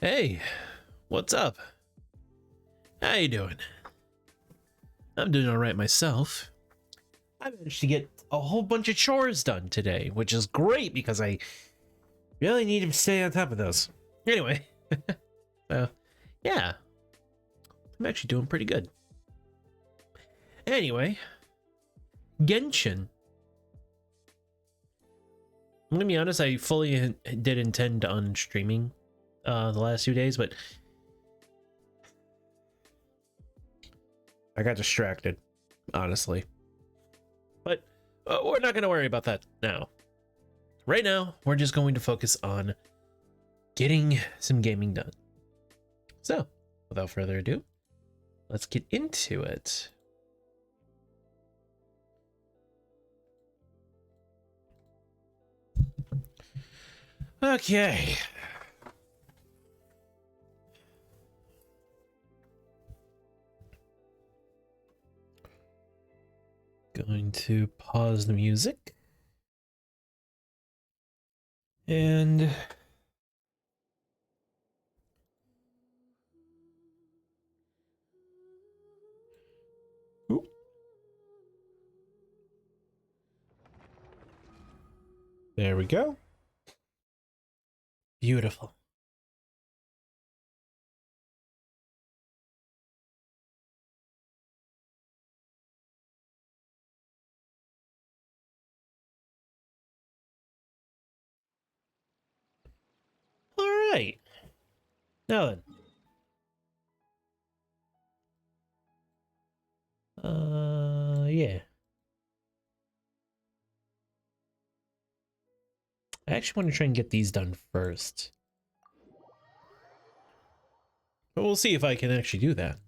Hey, what's up? How you doing? I'm doing all right myself. I managed to get a whole bunch of chores done today, which is great because I really need to stay on top of those. Anyway, yeah, I'm actually doing pretty good. Anyway, Genshin. I'm gonna be honest, I fully did intend on streaming the last 2 days, but I got distracted, honestly. But we're not going to worry about that now. Right now, we're just going to focus on getting some gaming done. So, without further ado, let's get into it. Okay. Going to pause the music. And there we go. Beautiful. All right. Now then. Yeah. I actually want to try and get these done first. But we'll see if I can actually do that.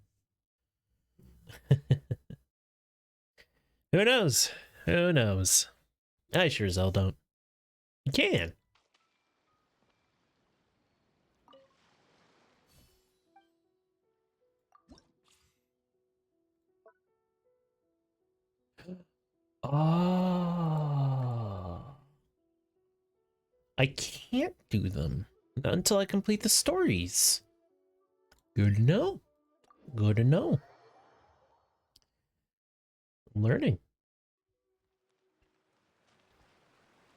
Who knows? Who knows? I sure as hell don't. You can. Ah. I can't do them. Not until I complete the stories. Good to know. Good to know. I'm learning.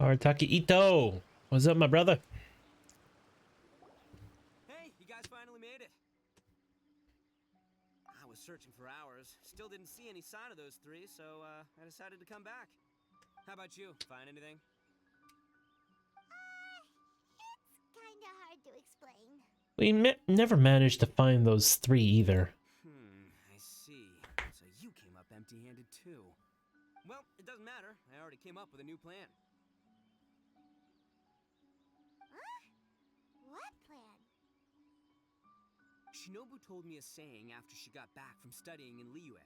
Arataki Ito. What's up, my brother? Hey, you guys finally made it. I was searching for hours. Still didn't see any sign of those three, so I decided to come back. How about you? Find anything? It's kinda hard to explain. We never managed to find those three either. I see. So you came up empty-handed too. Well, it doesn't matter. I already came up with a new plan. Huh? What plan? Shinobu told me a saying after she got back from studying in Liyue.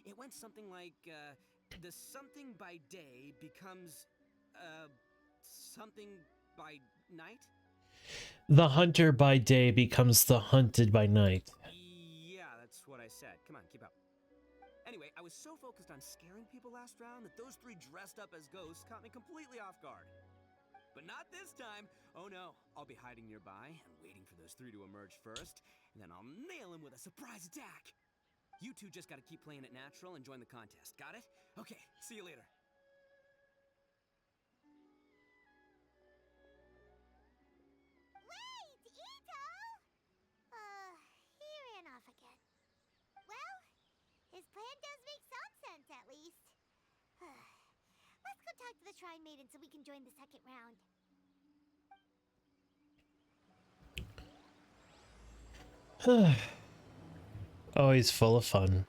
It went something like, the something by day becomes, something by night? The hunter by day becomes the hunted by night. Yeah, that's what I said. Come on, keep up. Anyway, I was so focused on scaring people last round that those three dressed up as ghosts caught me completely off guard. But not this time! Oh no, I'll be hiding nearby and waiting for those three to emerge first, and then I'll nail them with a surprise attack! You two just gotta keep playing it natural and join the contest, got it? Okay, see you later. Wait, Ito! He ran off again. Well, his plan does make some sense, at least. Let's go talk to the Shrine Maiden so we can join the second round. Always full of fun.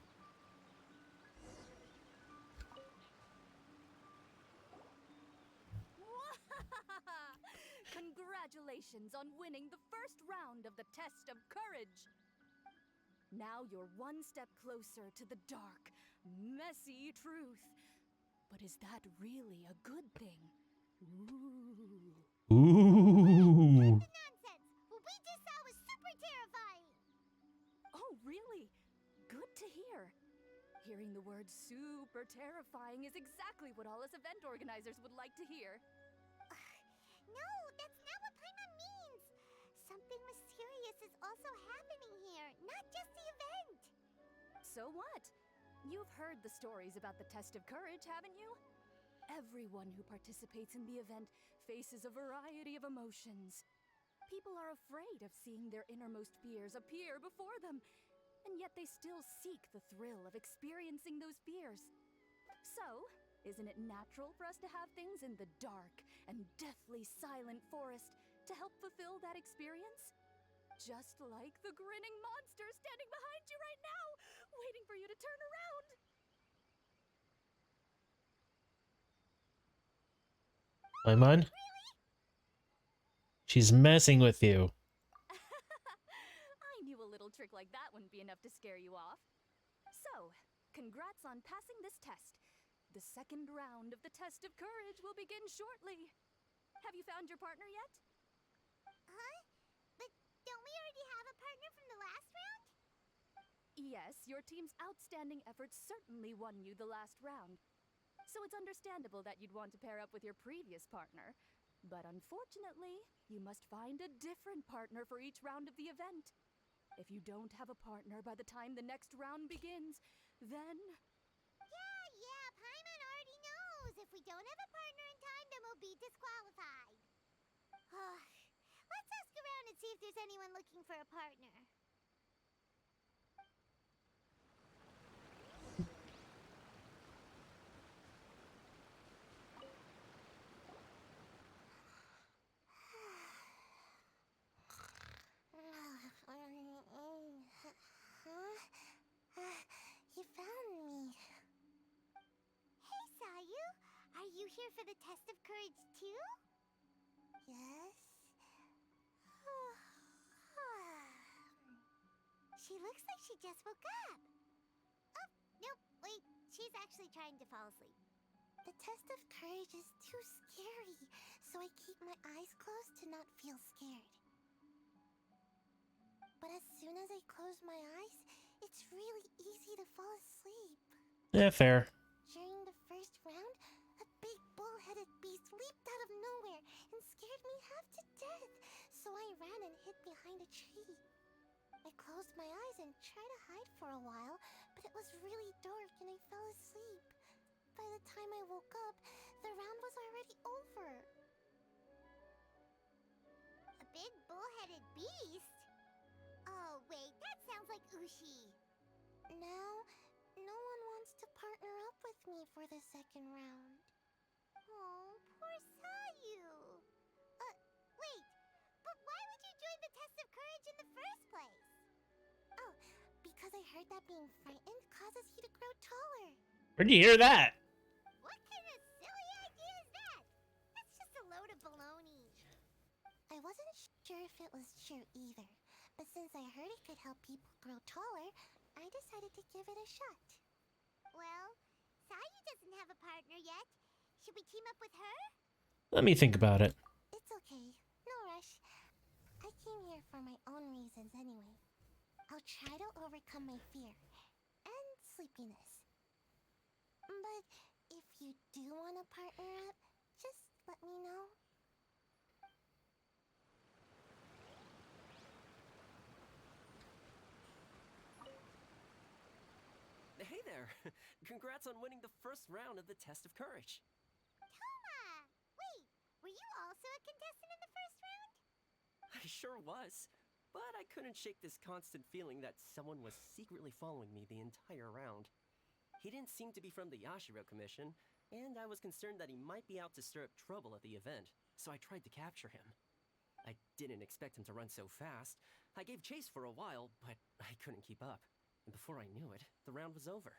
Congratulations on winning the first round of the test of courage! Now you're one step closer to the dark, messy truth. But is that really a good thing? Ooh. Ooh. Nonsense! What we just saw was super terrifying! Oh, really? Good to hear. Hearing the word super terrifying is exactly what all us event organizers would like to hear. No, that's not what Paimon means! Something mysterious is also happening here, not just the event. So what? You've heard the stories about the test of courage, haven't you? Everyone who participates in the event faces a variety of emotions. People are afraid of seeing their innermost fears appear before them, and yet they still seek the thrill of experiencing those fears. So, isn't it natural for us to have things in the dark and deathly silent forest to help fulfill that experience? Just like the grinning monster standing behind you right now, waiting for you to turn around. Paimon? She's messing with you. I knew a little trick like that wouldn't be enough to scare you off. So, congrats on passing this test. The second round of the test of courage will begin shortly. Have you found your partner yet? Huh? But don't we already have a partner from the last round? Yes, your team's outstanding efforts certainly won you the last round. So it's understandable that you'd want to pair up with your previous partner. But unfortunately, you must find a different partner for each round of the event. If you don't have a partner by the time the next round begins, then... Yeah, Paimon already knows. If we don't have a partner in time, then we'll be disqualified. Let's ask around and see if there's anyone looking for a partner. You found me. Hey, Sayu. Are you here for the test of courage too? Yes. She looks like she just woke up. Oh, nope, wait. She's actually trying to fall asleep. The test of courage is too scary, so I keep my eyes closed to not feel scared. But as soon as I close my eyes, it's really easy to fall asleep. Yeah, fair. During the first round, a big bull-headed beast leaped out of nowhere and scared me half to death, so I ran and hid behind a tree. I closed my eyes and tried to hide for a while, but it was really dark and I fell asleep. By the time I woke up, the round was already over. A big bull-headed beast? Oh, wait, that sounds like Ushi. Now, no one wants to partner up with me for the second round. Oh, poor Sayu. Wait, but why would you join the test of courage in the first place? Oh, because I heard that being frightened causes you to grow taller. Where'd you hear that? What kind of silly idea is that? That's just a load of baloney. I wasn't sure if it was true either, but since I heard it could help people grow taller, I decided to give it a shot. Well, Sayu doesn't have a partner yet. Should we team up with her? Let me think about it. It's okay. No rush. I came here for my own reasons anyway. I'll try to overcome my fear and sleepiness. But if you do want to partner up, just let me know. Hey there! Congrats on winning the first round of the test of courage. Toma! Wait, were you also a contestant in the first round? I sure was, but I couldn't shake this constant feeling that someone was secretly following me the entire round. He didn't seem to be from the Yashiro Commission, and I was concerned that he might be out to stir up trouble at the event, so I tried to capture him. I didn't expect him to run so fast. I gave chase for a while, but I couldn't keep up. And before I knew it, the round was over.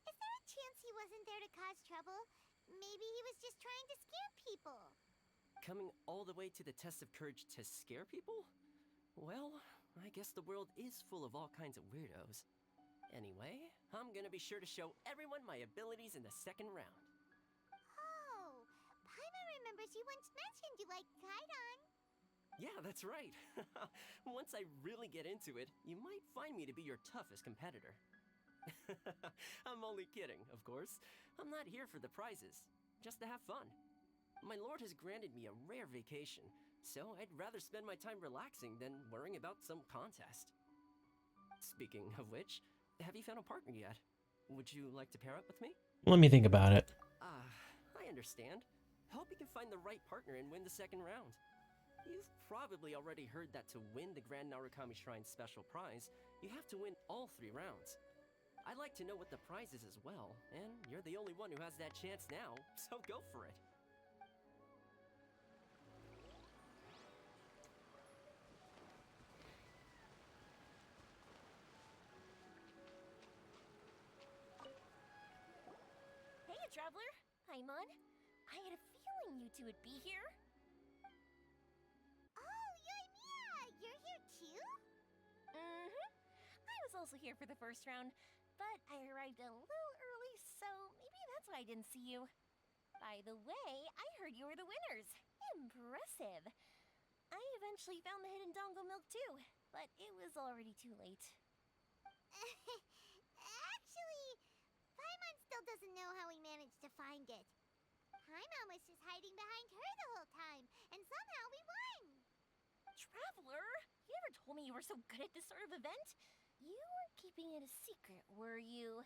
Is there a chance he wasn't there to cause trouble? Maybe he was just trying to scare people. Coming all the way to the test of courage to scare people? Well, I guess the world is full of all kinds of weirdos. Anyway, I'm gonna be sure to show everyone my abilities in the second round. Oh, Paimon remembers you once mentioned you liked Kaidan. Yeah, that's right. Once I really get into it, you might find me to be your toughest competitor. I'm only kidding, of course. I'm not here for the prizes, just to have fun. My lord has granted me a rare vacation, So I'd rather spend my time relaxing than worrying about some contest. Speaking of which, have you found a partner yet? Would you like to pair up with me? Let me think about it. I understand. Hope you can find the right partner and win the second round. You've probably already heard that to win the Grand Narukami Shrine special prize, you have to win all 3 rounds. I'd like to know what the prize is as well, and you're the only one who has that chance now, so go for it. Hey, Traveler! Paimon! I had a feeling you two would be here. Oh, Yoimiya! You're here too? Mm-hmm. I was also here for the first round, but I arrived a little early, so maybe that's why I didn't see you. By the way, I heard you were the winners. Impressive. I eventually found the hidden Dongo milk too, but it was already too late. Actually, Paimon still doesn't know how we managed to find it. Paimon was just hiding behind her the whole time, and somehow we won! Traveler, you never told me you were so good at this sort of event. You weren't keeping it a secret, were you?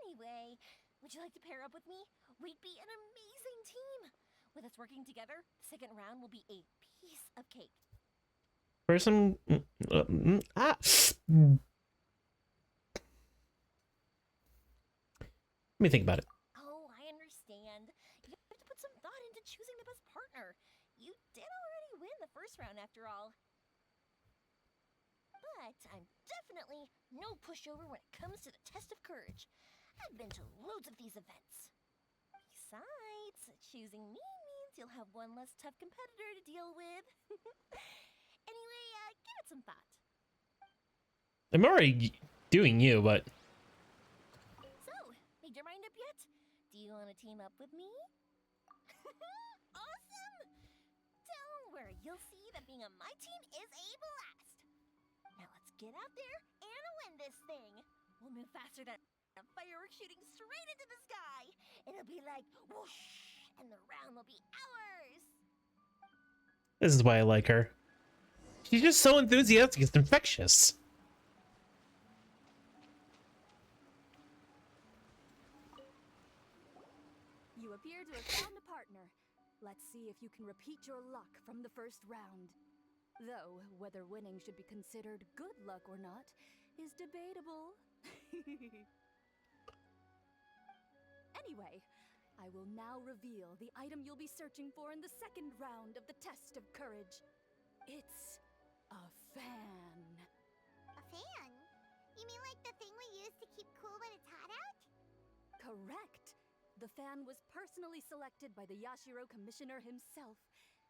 Anyway, would you like to pair up with me? We'd be an amazing team. With us working together, the second round will be a piece of cake. Person. Let me think about it. Oh, I understand. You have to put some thought into choosing the best partner. You did already win the first round after all. But I'm definitely no pushover when it comes to the test of courage. I've been to loads of these events. Besides, choosing me means you'll have one less tough competitor to deal with. Anyway, give it some thought. I'm already doing you, but So, made your mind up yet? Do you want to team up with me? Awesome! Don't worry, you'll see that being on my team is a blast. Now let's get out there and win this thing. We'll move faster than a firework shooting straight into the sky. It'll be like whoosh, and the round will be ours. this is why I like her. She's just so enthusiastic, it's infectious. You appear to have found a partner. Let's see if you can repeat your luck from the first round. Though, whether winning should be considered good luck or not is debatable. Anyway, I will now reveal the item you'll be searching for in the second round of the test of courage. It's a fan. A fan? You mean like the thing we use to keep cool when it's hot out? Correct. The fan was personally selected by the Yashiro Commissioner himself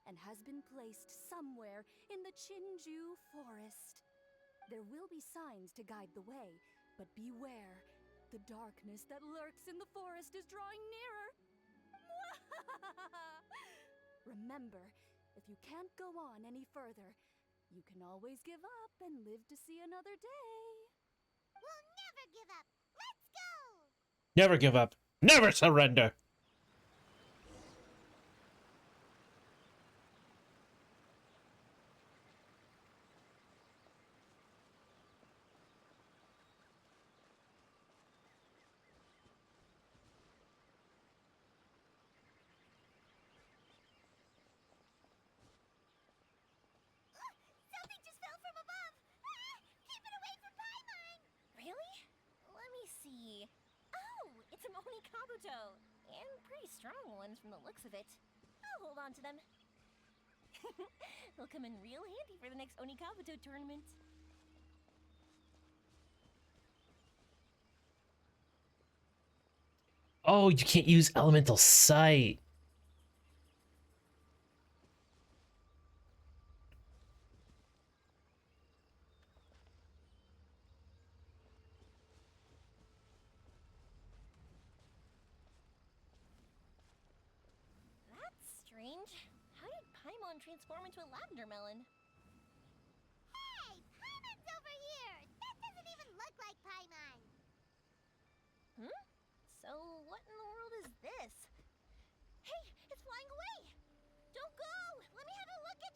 and has been placed somewhere in the Chinju Forest. There will be signs to guide the way, but beware. The darkness that lurks in the forest is drawing nearer. Remember, if you can't go on any further, you can always give up and live to see another day. We'll never give up! Let's go! Never give up. Never surrender. Something just fell from above! Ah! Keep it away from Paimon! Really? Let me see. Oh, it's an Oni Kabuto. And pretty strong ones from the looks of it. I'll hold on to them. They'll come in real handy for the next Oni Kabuto tournament. Oh, you can't use elemental sight. That's strange. How did Paimon transform into a lavender melon? Hey! Paimon's over here! That doesn't even look like Paimon! Hmm? So what in the world is this? Hey, it's flying away! Don't go! Let me have a look at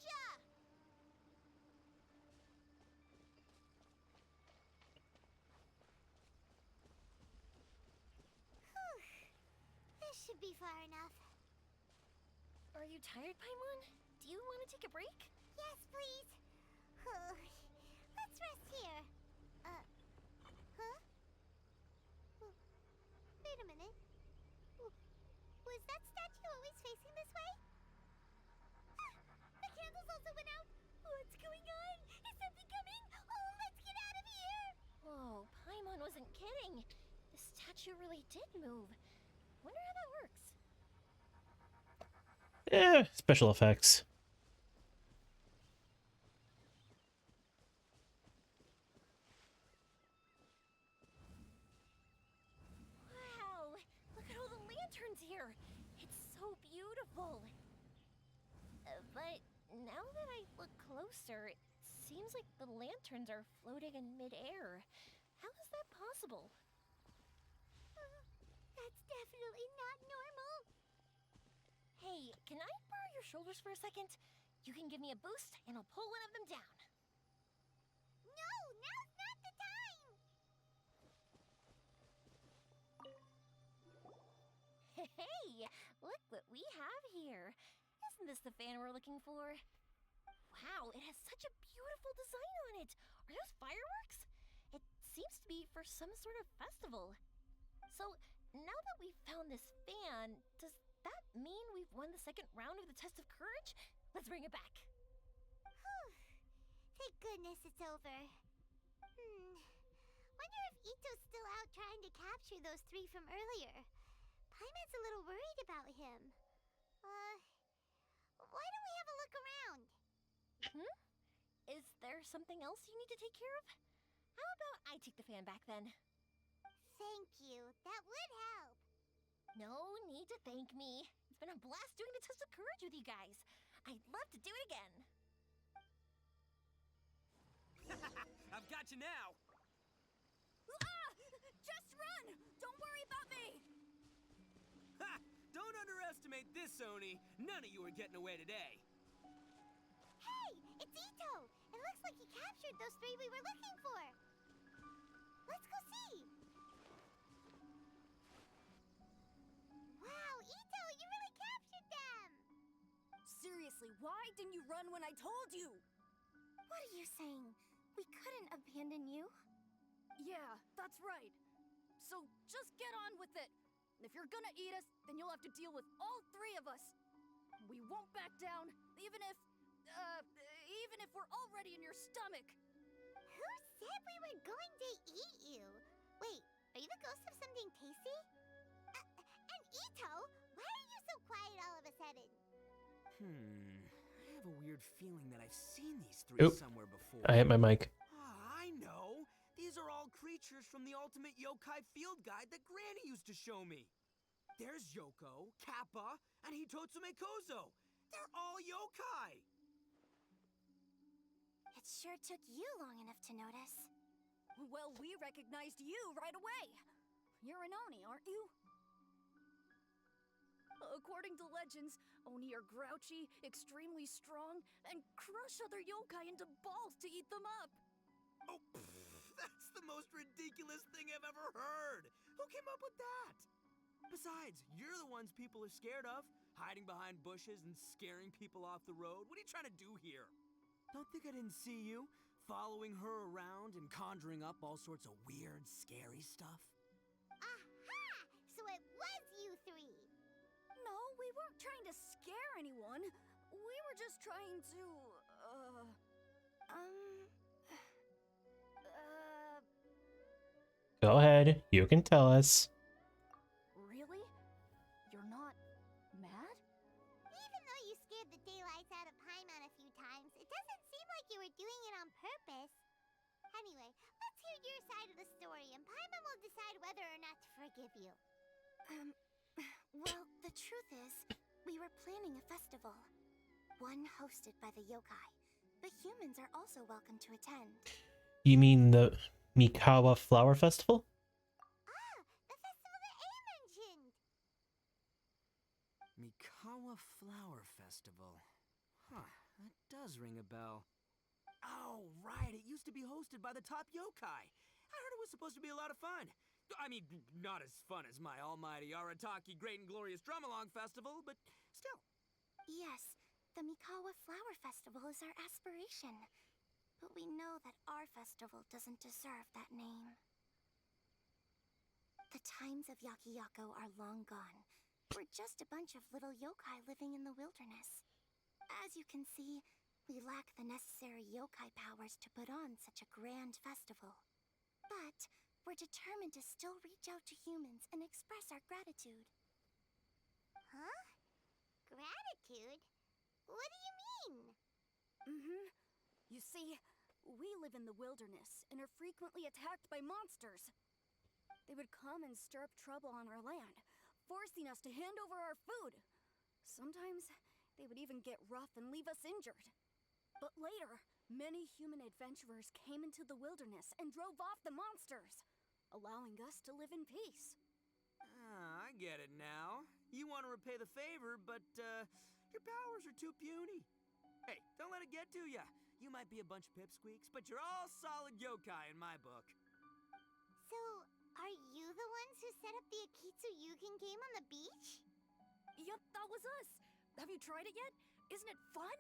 This should be far enough. Are you tired, Paimon? Do you want to take a break? Yes, please. Let's rest here. Huh? Wait a minute. Was that statue always facing this way? The candles also went out. What's going on? Is something coming? Oh, let's get out of here. Whoa, Paimon wasn't kidding. The statue really did move. Wonder how that works. Special effects. Wow, look at all the lanterns here. It's so beautiful. But now that I look closer, it seems like the lanterns are floating in midair. How is that possible? That's definitely not normal. Hey, can I borrow your shoulders for a second? You can give me a boost, and I'll pull one of them down. No, now's not the time. Hey, look what we have here. Isn't this the fan we're looking for? Wow, it has such a beautiful design on it. Are those fireworks? It seems to be for some sort of festival. So, now that we've found this fan, does that mean we've won the second round of the test of courage? Let's bring it back. Whew. Thank goodness it's over. Wonder if Ito's still out trying to capture those three from earlier. Paimon's a little worried about him. Why don't we have a look around? Is there something else you need to take care of? How about I take the fan back then? Thank you. That would help. No need to thank me. It's been a blast doing the test of courage with you guys. I'd love to do it again. I've got you now. Ah! Just run! Don't worry about me! Ha! Don't underestimate this, Oni. None of you are getting away today. Hey, it's Ito. It looks like he captured those three we were looking for. Let's go see. Wow, Ito, you really captured them. Seriously, why didn't you run when I told you? What are you saying? We couldn't abandon you. Yeah, that's right. So just get on with it. If you're gonna eat us, then you'll have to deal with all three of us. We won't back down, even if we're already in your stomach. Who said we were going to eat you? Wait, are you the ghost of something tasty? And Ito, why are you so quiet all of a sudden? I have a weird feeling that I've seen these three Oop. somewhere before. I hit my mic. I know. These are all creatures from the Ultimate Yokai Field Guide that Granny used to show me. There's Yoko, Kappa, and Hitotsume Kozo. They're all yokai. It sure took you long enough to notice. Well, we recognized you right away. You're an Oni, aren't you? According to legends, Oni are grouchy, extremely strong, and crush other yokai into balls to eat them up. Oh, that's the most ridiculous thing I've ever heard. Who came up with that? Besides, you're the ones people are scared of, hiding behind bushes and scaring people off the road. What are you trying to do here? Don't think I didn't see you, following her around and conjuring up all sorts of weird, scary stuff. Aha! So it was you three. No, we weren't trying to scare anyone. We were just trying to, Go ahead. You can tell us. Really? You're not mad? Even though you scared the daylights out of Paimon a few times, it doesn't seem like you were doing it on purpose. Anyway, let's hear your side of the story, and Paimon will decide whether or not to forgive you. Well, the truth is, we were planning a festival. One hosted by the yokai. But humans are also welcome to attend. You mean the Mikawa Flower Festival? Ah, the festival that A mentioned! Mikawa Flower Festival. Huh, that does ring a bell. Oh, right, it used to be hosted by the top yokai. I heard it was supposed to be a lot of fun. I mean, not as fun as my almighty Arataki Great and Glorious Drum-Along Festival, but still. Yes, the Mikawa Flower Festival is our aspiration. But we know that our festival doesn't deserve that name. The times of Yakiyako are long gone. We're just a bunch of little yokai living in the wilderness. As you can see, we lack the necessary yokai powers to put on such a grand festival. But we're determined to still reach out to humans and express our gratitude. Huh? Gratitude? What do you mean? You see, we live in the wilderness and are frequently attacked by monsters. They would come and stir up trouble on our land, forcing us to hand over our food. Sometimes they would even get rough and leave us injured. But later, many human adventurers came into the wilderness and drove off the monsters, allowing us to live in peace. Ah, I get it now. You want to repay the favor, but your powers are too puny. Hey, don't let it get to ya. You might be a bunch of pipsqueaks, but you're all solid yokai in my book. So, are you the ones who set up the Akitsu Yugen game on the beach? Yup, that was us. Have you tried it yet? Isn't it fun?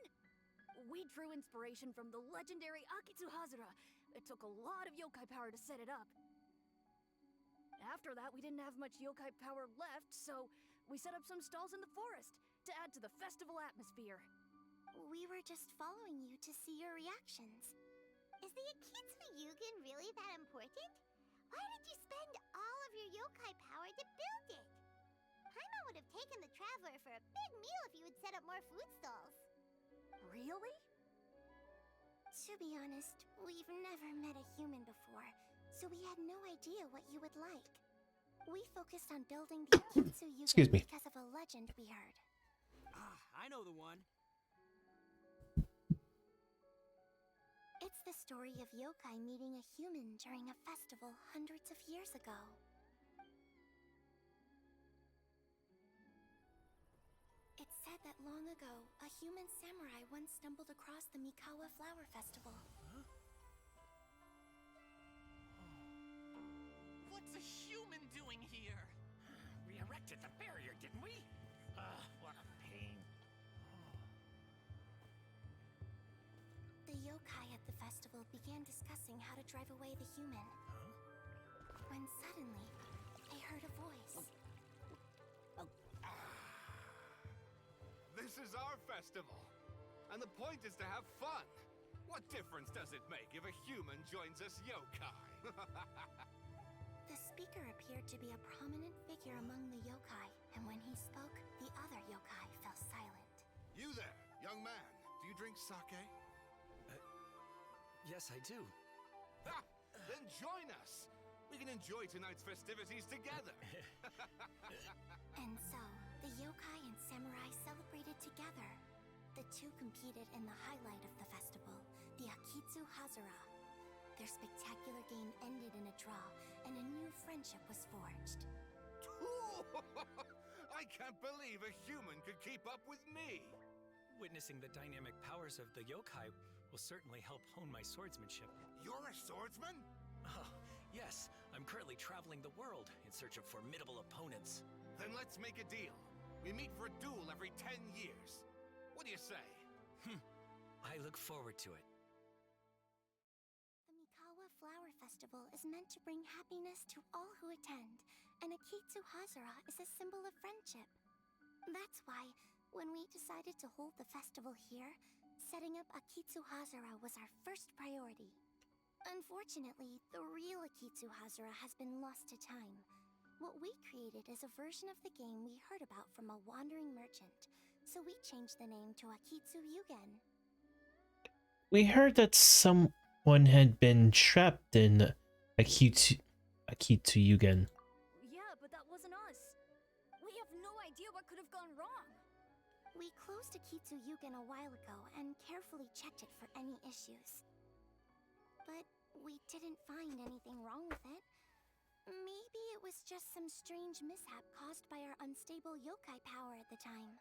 We drew inspiration from the legendary Akitsu Hazura. It took a lot of yokai power to set it up. After that, we didn't have much yokai power left, so we set up some stalls in the forest to add to the festival atmosphere. We were just following you to see your reactions. Is the Akitsu Yugen really that important? Why did you spend all of your yokai power to build it? Paimon would have taken the Traveler for a big meal if you had set up more food stalls. Really? To be honest, we've never met a human before, so we had no idea what you would like. We focused on building the Akitsu Excuse Yugen me. because of a legend we heard. Ah, I know the one. It's the story of yokai meeting a human during a festival hundreds of years ago. It's said that long ago, a human samurai once stumbled across the Mikawa Flower Festival. What's a human doing here? We erected the barrier, didn't we? What a pain. The yokai at the festival began discussing how to drive away the human. When suddenly, they heard a voice. This is our festival, and the point is to have fun. What difference does it make if a human joins us yokai? The speaker appeared to be a prominent figure among the yokai, and when he spoke, the other yokai fell silent. You there, young man, do you drink sake? Yes, I do. Ha! Then join us! We can enjoy tonight's festivities together! And so, the yokai and samurai celebrated together. The two competed in the highlight of the festival, the Akitsu Hazura. Their spectacular game ended in a draw, and a new friendship was forged. I can't believe a human could keep up with me! Witnessing the dynamic powers of the yokai will certainly help hone my swordsmanship. You're a swordsman? Oh, yes. I'm currently traveling the world in search of formidable opponents. Then let's make a deal. We meet for a duel every 10 years. What do you say? I look forward to it. The Mikawa Flower Festival is meant to bring happiness to all who attend, and Akitsu Hazura is a symbol of friendship. That's why, when we decided to hold the festival here, setting up Akitsu Hazura was our first priority. Unfortunately, the real Akitsu Hazura has been lost to time. What we created is a version of the game we heard about from a wandering merchant, so we changed the name to Akitsu Yugen. We heard that someone had been trapped in Akitsu Yugen. Yeah, but that wasn't us. We have no idea what could have gone wrong. We closed Akitsu Yugen a while ago and carefully checked it for any issues. But we didn't find anything wrong with it. Maybe it was just some strange mishap caused by our unstable yokai power at the time.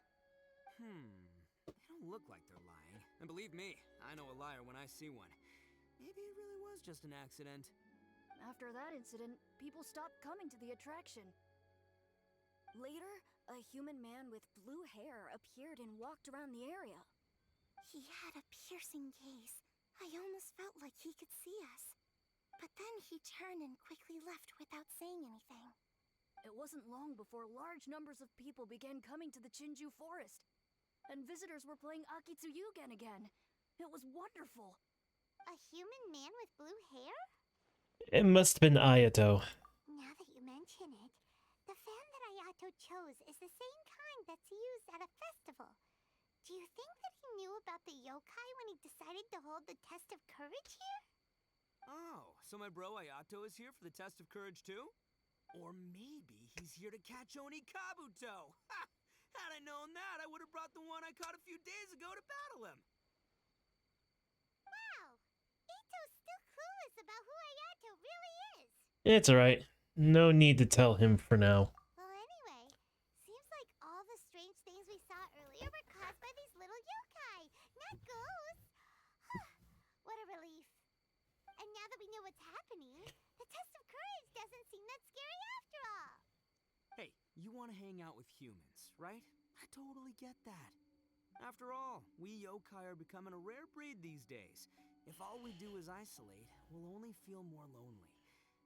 They don't look like they're lying. And believe me, I know a liar when I see one. Maybe it really was just an accident. After that incident, people stopped coming to the attraction. Later, a human man with blue hair appeared and walked around the area. He had a piercing gaze. I almost felt like he could see us. But then he turned and quickly left without saying anything. It wasn't long before large numbers of people began coming to the Chinju Forest, and visitors were playing Akitsuyugen again. It was wonderful. A human man with blue hair? It must have been Ayato. Now that you mention it, the fan that Ayato chose is the same kind that's used at a festival. Do you think that he knew about the yokai when he decided to hold the test of courage here? Oh, so my bro Ayato is here for the test of courage too? Or maybe he's here to catch Oni Kabuto! Ha! Had I known that, I would have brought the one I caught a few days ago to battle him! Wow! Ito's still clueless about who Ayato really is! It's alright. No need to tell him for now. Well, anyway, seems like all the strange things we saw earlier were caused by these little yokai, not ghosts! What a relief. And now that we know what's happening, the test of courage doesn't seem that scary after all! Hey, you want to hang out with humans, right? I totally get that. After all, we yokai are becoming a rare breed these days. If all we do is isolate, we'll only feel more lonely.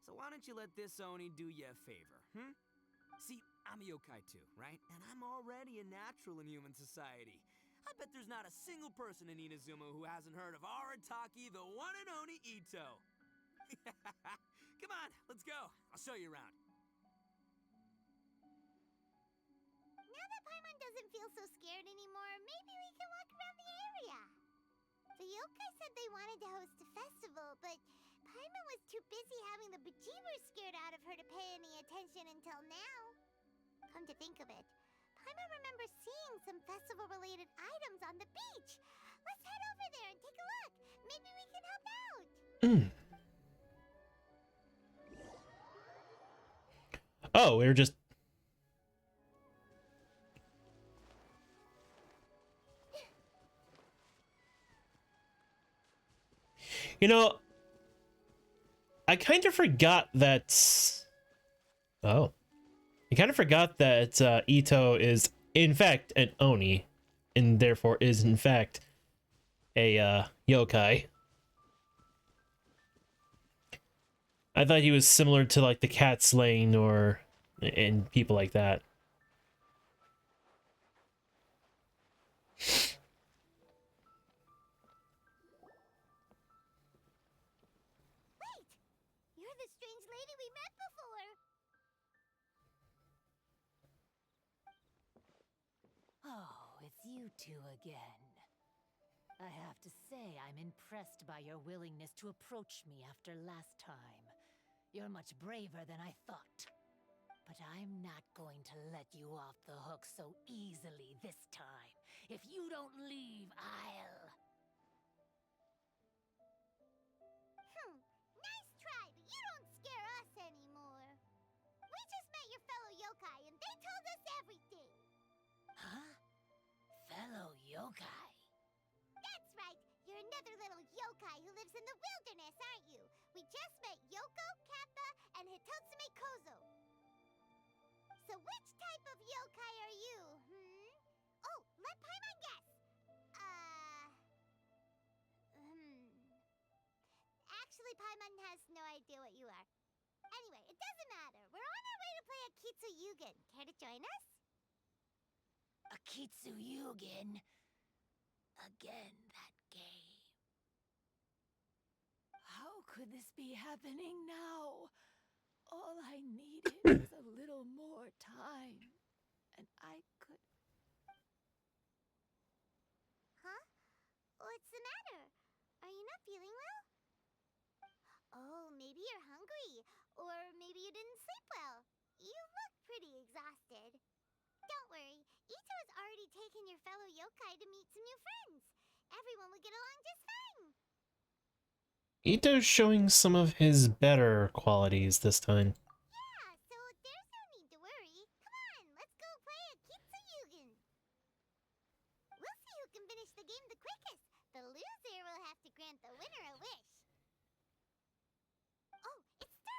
So why don't you let this Oni do you a favor, hmm? See, I'm a yokai too, right? And I'm already a natural in human society. I bet there's not a single person in Inazuma who hasn't heard of Arataki, the one and only Ito. Come on, let's go. I'll show you around. Now that Paimon doesn't feel so scared anymore, maybe we can walk around the area. The yokai said they wanted to host a festival, but Paimon was too busy having the bejeebers scared out of her to pay any attention until now. Come to think of it, Paimon remembers seeing some festival-related items on the beach. Let's head over there and take a look. Maybe we can help out. Oh, we were just... You know, I kind of forgot that... Oh. I kind of forgot that Ito is, in fact, an Oni, and therefore is, in fact, a yokai. I thought he was similar to, like, the cat slaying or... and people like that. Wait! You're the strange lady we met before. Oh, it's you two again. I have to say, I'm impressed by your willingness to approach me after last time. You're much braver than I thought. But I'm not going to let you off the hook so easily this time. If you don't leave, I'll... Nice try, but you don't scare us anymore. We just met your fellow yokai and they told us everything. Huh? Fellow yokai? That's right. You're another little yokai who lives in the wilderness, aren't you? We just met Yoko, Kappa, and Hitotsume Kozo. So which type of yokai are you, Oh, let Paimon guess. Actually, Paimon has no idea what you are. Anyway, it doesn't matter. We're on our way to play Akitsuyugen. Care to join us? Akitsuyugen? Again, that game. How could this be happening now? All I needed was a little more time, and I could... Huh? What's the matter? Are you not feeling well? Oh, maybe you're hungry. Or maybe you didn't sleep well. You look pretty exhausted. Don't worry, Ito has already taken your fellow yokai to meet some new friends. Everyone will get along just fine. Ito's showing some of his better qualities this time. Yeah, so there's no need to worry. Come on, let's go play Akitsuyugen. We'll see who can finish the game the quickest. The loser will have to grant the winner a wish. Oh, it's starting!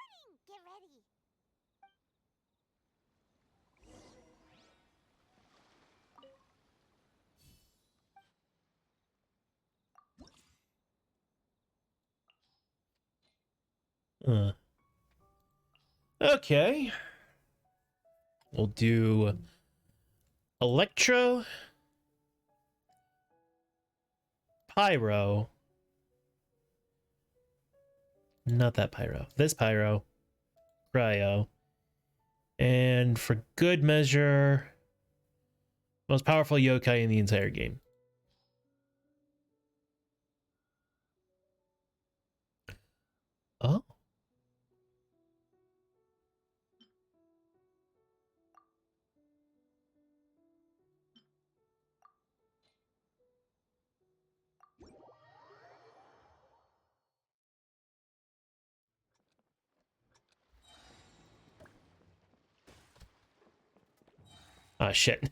Okay. We'll do Electro, Pyro. Not that Pyro. This Pyro. Cryo. And for good measure, most powerful yokai in the entire game. Oh. Ah, shit.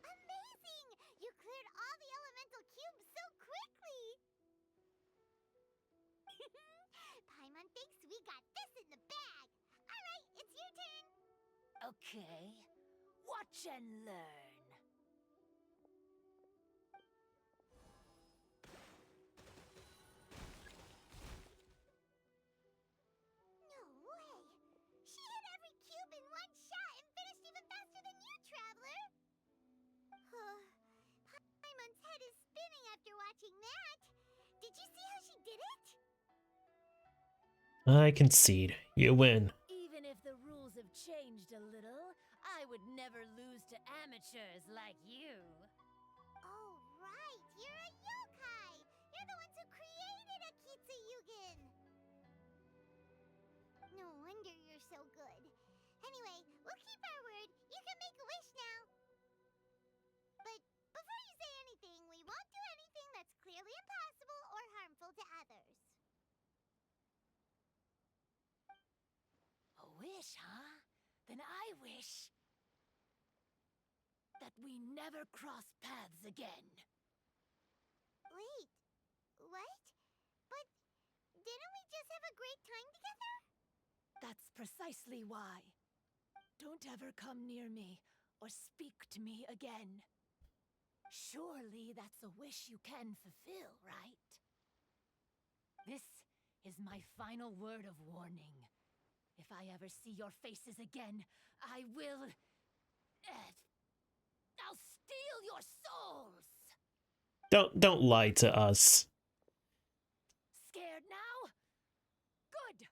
Amazing! You cleared all the elemental cubes so quickly! Paimon thinks we got this in the bag! Alright, it's your turn! Okay. Watch and learn. No way! She hit every cube in one shot and finished even faster than you, Traveler! Paimon's head is spinning after watching that! Did you see how she did it? I concede. You win. Even if the rules have changed a little, I would never lose to amateurs like you. Oh, right! You're a yokai! You're the ones who created Akitsu Yugen! No wonder you're so good. Anyway, we'll keep our word. You can make a wish now. But before you say anything, we won't do anything that's clearly impossible or harmful to others. A wish, huh? Then I wish that we never cross paths again. Wait, what? But didn't we just have a great time together? That's precisely why. Don't ever come near me or speak to me again. Surely that's a wish you can fulfill, right? This is my final word of warning. If I ever see your faces again, I will... I'll steal your souls! Don't lie to us. Scared now? Good!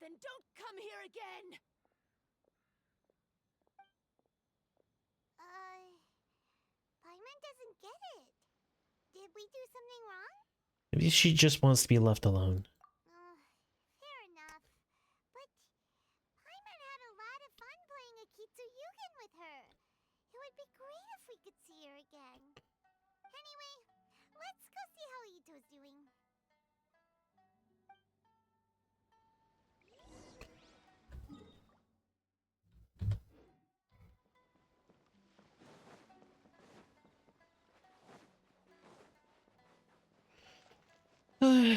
Then don't come here again! Paimon doesn't get it. Did we do something wrong? Maybe she just wants to be left alone. Fair enough. But Paimon had a lot of fun playing Akitsu Yugen with her. It would be great if we could see her again. Anyway, let's go see how Ito's doing.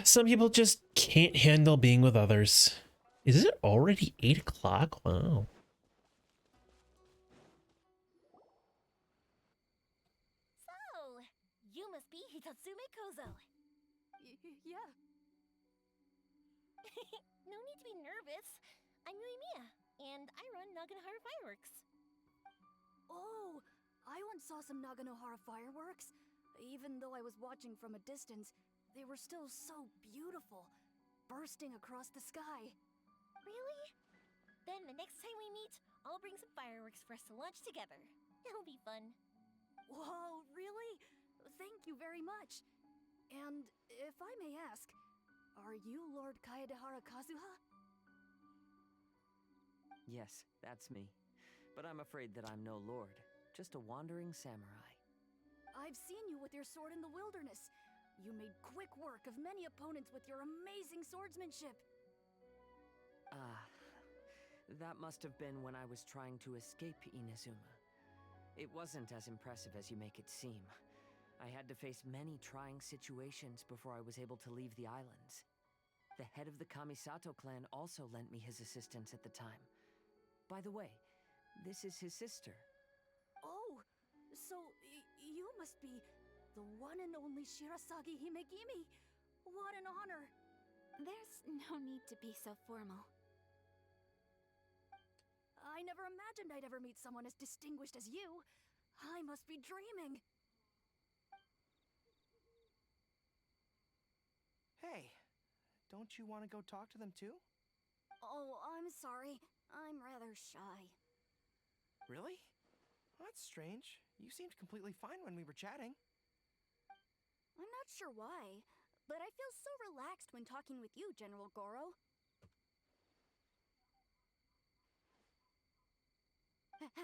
Some people just can't handle being with others. Is it already 8 o'clock? Wow. So, you must be Hitatsume Kozo. Yeah. No need to be nervous. I'm Yuimiya, and I run Naganohara Fireworks. Oh, I once saw some Naganohara fireworks. Even though I was watching from a distance, they were still so beautiful, bursting across the sky. Really? Then the next time we meet, I'll bring some fireworks for us to launch together. It'll be fun. Whoa, really? Thank you very much. And if I may ask, are you Lord Kaedehara Kazuha? Yes, that's me. But I'm afraid that I'm no lord, just a wandering samurai. I've seen you with your sword in the wilderness. You made quick work of many opponents with your amazing swordsmanship. That must have been when I was trying to escape Inazuma. It wasn't as impressive as you make it seem. I had to face many trying situations before I was able to leave the islands. The head of the Kamisato clan also lent me his assistance at the time. By the way, this is his sister. Oh, so you must be the one and only Shirasagi Himegimi. What an honor. There's no need to be so formal. I never imagined I'd ever meet someone as distinguished as you. I must be dreaming. Hey, don't you want to go talk to them too? Oh, I'm sorry. I'm rather shy. Really? Well, that's strange. You seemed completely fine when we were chatting. I'm not sure why, but I feel so relaxed when talking with you, General Goro.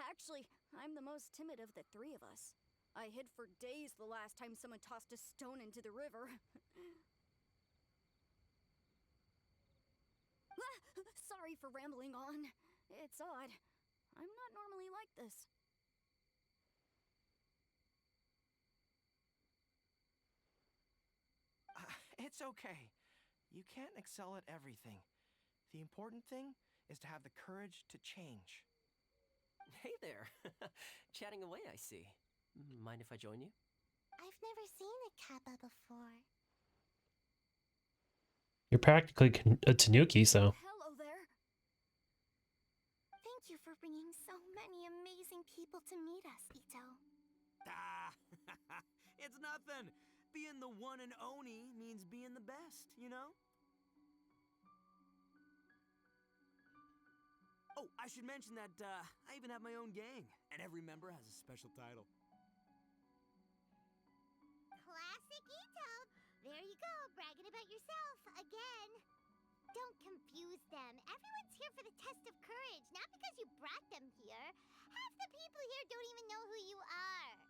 Actually, I'm the most timid of the three of us. I hid for days the last time someone tossed a stone into the river. Sorry for rambling on. It's odd. I'm not normally like this. It's okay. You can't excel at everything. The important thing is to have the courage to change. Hey there. Chatting away, I see. Mind if I join you? I've never seen a Kappa before. You're practically a Tanuki, so. Hello there. Thank you for bringing so many amazing people to meet us, Ito. It's nothing. Being the one and Oni means being the best, you know? Oh, I should mention that I even have my own gang, and every member has a special title. Classic Ito! There you go, bragging about yourself again. Don't confuse them. Everyone's here for the test of courage, not because you brought them here. Half the people here don't even know who you are.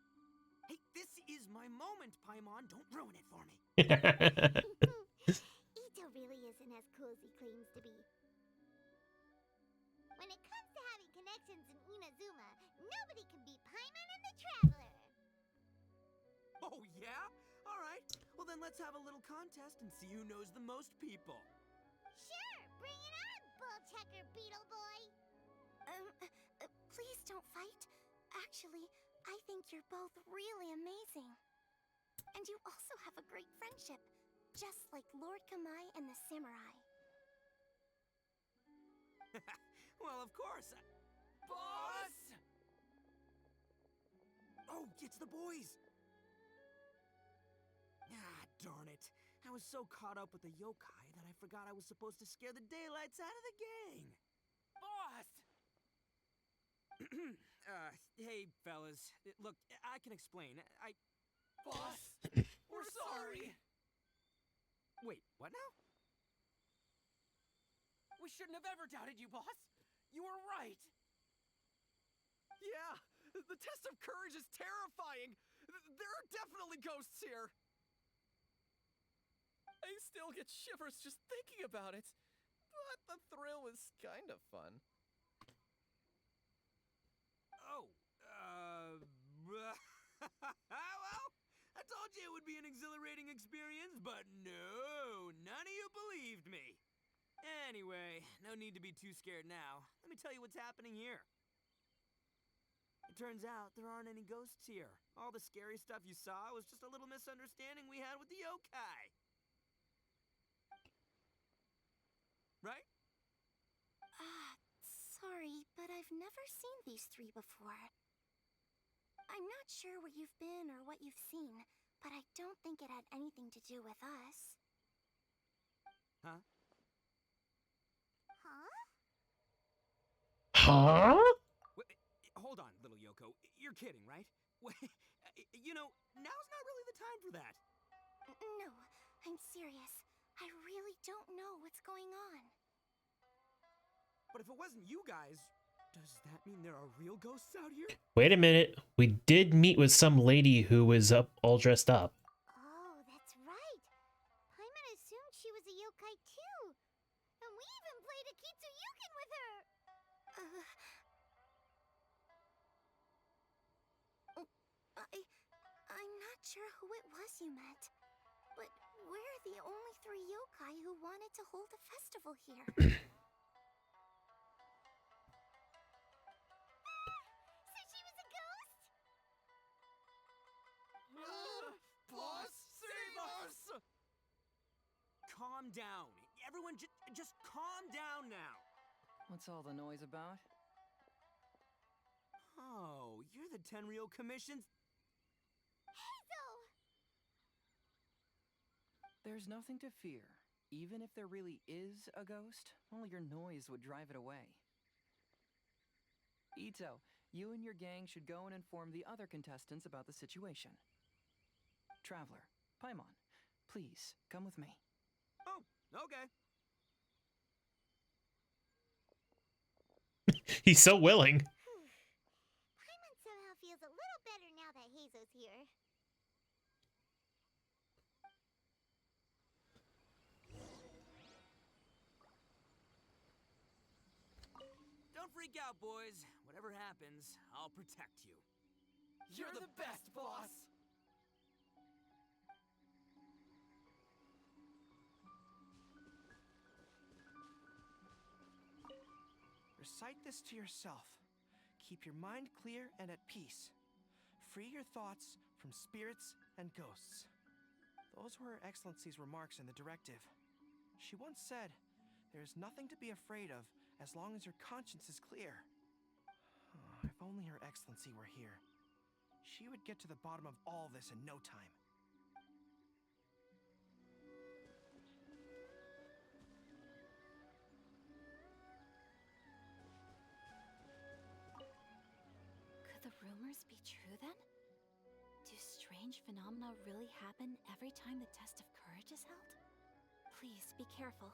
Hey, this is my moment, Paimon. Don't ruin it for me. Ito really isn't as cool as he claims to be. When it comes to having connections in Inazuma, nobody can beat Paimon and the Traveler. Oh, yeah? All right. Well, then let's have a little contest and see who knows the most people. Sure, bring it on, Bullchecker Beetle Boy. Please don't fight. Actually, I think you're both really amazing. And you also have a great friendship, just like Lord Kamai and the samurai. Well, of course. Boss! Oh, it's the boys! Ah, darn it. I was so caught up with the yokai that I forgot I was supposed to scare the daylights out of the gang. Boss! Hey, fellas. Look, I can explain. Boss! We're sorry! Wait, what now? We shouldn't have ever doubted you, boss! You were right! Yeah, the test of courage is terrifying. There are definitely ghosts here. I still get shivers just thinking about it. But the thrill is kind of fun. Oh, well, I told you it would be an exhilarating experience, but no, none of you believed me. Anyway, no need to be too scared now. Let me tell you what's happening here. It turns out there aren't any ghosts here. All the scary stuff you saw was just a little misunderstanding we had with the yokai. Right? Sorry, but I've never seen these three before. I'm not sure where you've been or what you've seen, but I don't think it had anything to do with us. Huh? Huh? Huh? Wait, hold on, little Yoko. You're kidding, right? You know, now's not really the time for that. No, I'm serious. I really don't know what's going on. But if it wasn't you guys, does that mean there are real ghosts out here? Wait a minute. We did meet with some lady who was up all dressed up. Oh, that's right. Paimon assumed she was a yokai too. And we even played a Kitsuyukin with her. I'm not sure who it was you met. But we're the only 3 yokai who wanted to hold a festival here. So she was a ghost? Boss, save us! Calm down. Everyone just calm down now. What's all the noise about? Oh, you're the Tenryou Commission's... Hazel! There's nothing to fear. Even if there really is a ghost, only your noise would drive it away. Ito, you and your gang should go and inform the other contestants about the situation. Traveler, Paimon, please, come with me. Oh, okay. He's so willing. Paimon somehow feels a little better now that Hazo's here. Don't freak out, boys. Whatever happens, I'll protect you. You're the best, boss! Recite this to yourself. Keep your mind clear and at peace. Free your thoughts from spirits and ghosts. Those were Her Excellency's remarks in the directive. She once said, "There is nothing to be afraid of as long as your conscience is clear." Oh, if only Her Excellency were here. She would get to the bottom of all this in no time. Could the rumors be true then? Do strange phenomena really happen every time the test of courage is held? Please be careful.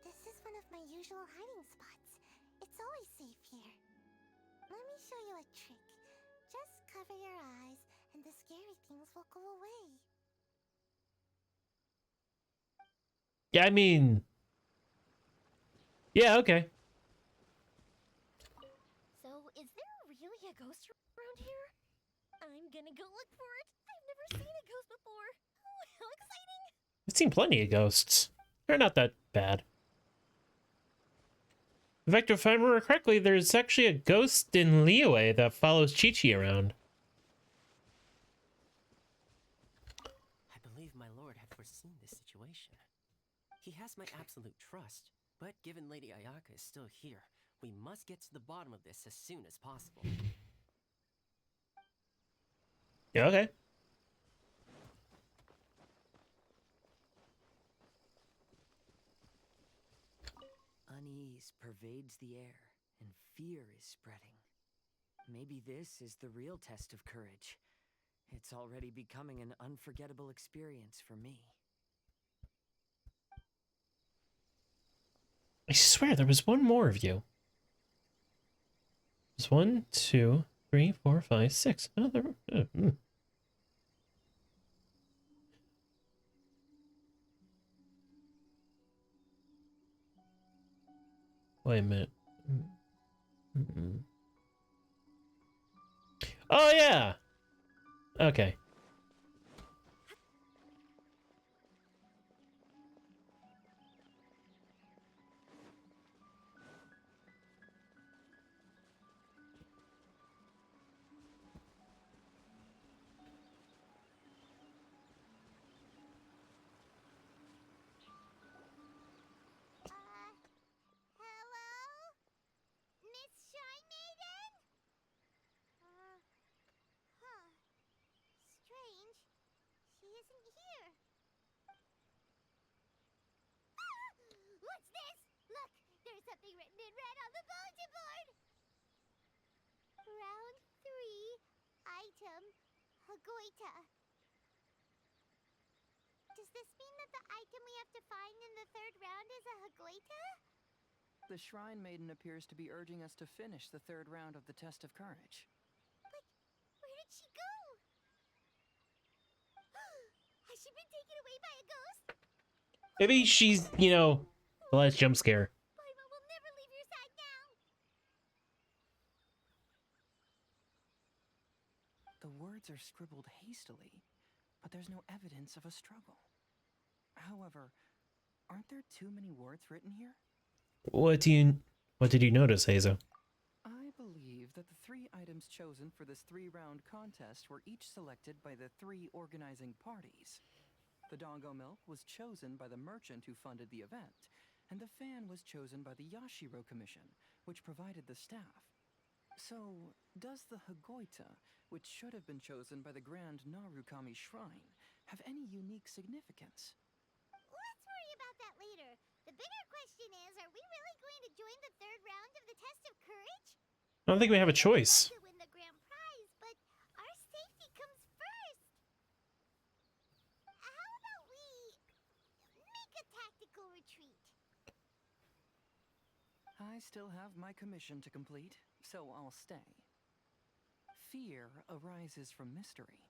This is one of my usual hiding spots. It's always safe here. Let me show you a trick. Just cover your eyes, and the scary things will go away. Yeah, I mean... Yeah, okay. So, is there really a ghost around here? I'm gonna go look for it. I've never seen a ghost before. Oh, how exciting! I've seen plenty of ghosts. They're not that bad. In fact, if I remember correctly, there's actually a ghost in Liyue that follows Chi-Chi around. I believe my lord had foreseen this situation. He has my absolute trust, but given Lady Ayaka is still here, we must get to the bottom of this as soon as possible. Yeah, okay. Unease pervades the air, and fear is spreading. Maybe this is the real test of courage. It's already becoming an unforgettable experience for me. I swear there was one more of you. There's 1, 2, 3, 4, 5, 6. Oh, there were... Wait a minute. Oh, yeah! Okay. Hello? Miss Shy Maiden? Huh. nothing written in red on the bulletin board. Round 3, item Hagoita. Does this mean that the item we have to find in the 3rd round is a Hagoita? The Shrine Maiden appears to be urging us to finish the 3rd round of the Test of Courage. But where did she go? Has she been taken away by a ghost? Maybe she's, you know, the last jump scare. Paimon will never leave your side now. The words are scribbled hastily, but there's no evidence of a struggle. However, aren't there too many words written here? What did you notice, Hazel? I believe that the 3 items chosen for this 3-round contest were each selected by the 3 organizing parties. The Dongo Milk was chosen by the merchant who funded the event, and the fan was chosen by the Yashiro Commission, which provided the staff. So, does the Hagoita, which should have been chosen by the Grand Narukami Shrine, have any unique significance? Let's worry about that later. The bigger question is, are we really going to join the 3rd round of the Test of Courage? I don't think we have a choice. To win the grand prize, but our safety comes first. How about we make a tactical retreat? I still have my commission to complete, so I'll stay. Fear arises from mystery,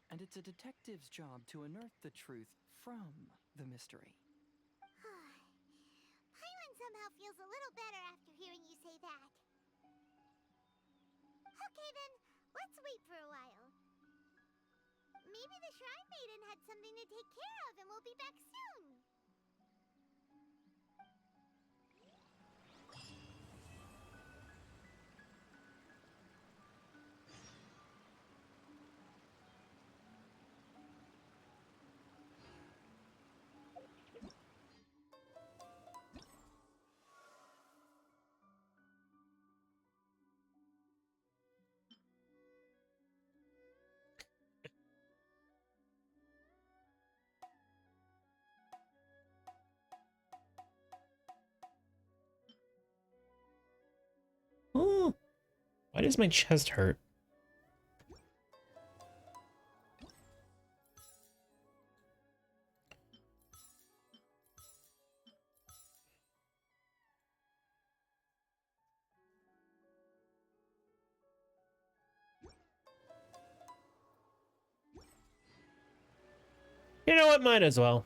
and it's a detective's job to unearth the truth from the mystery. Paimon somehow feels a little better after hearing you say that. Okay then, let's wait for a while. Maybe the Shrine Maiden had something to take care of and we'll be back soon. Oh, why does my chest hurt? You know what? Might as well.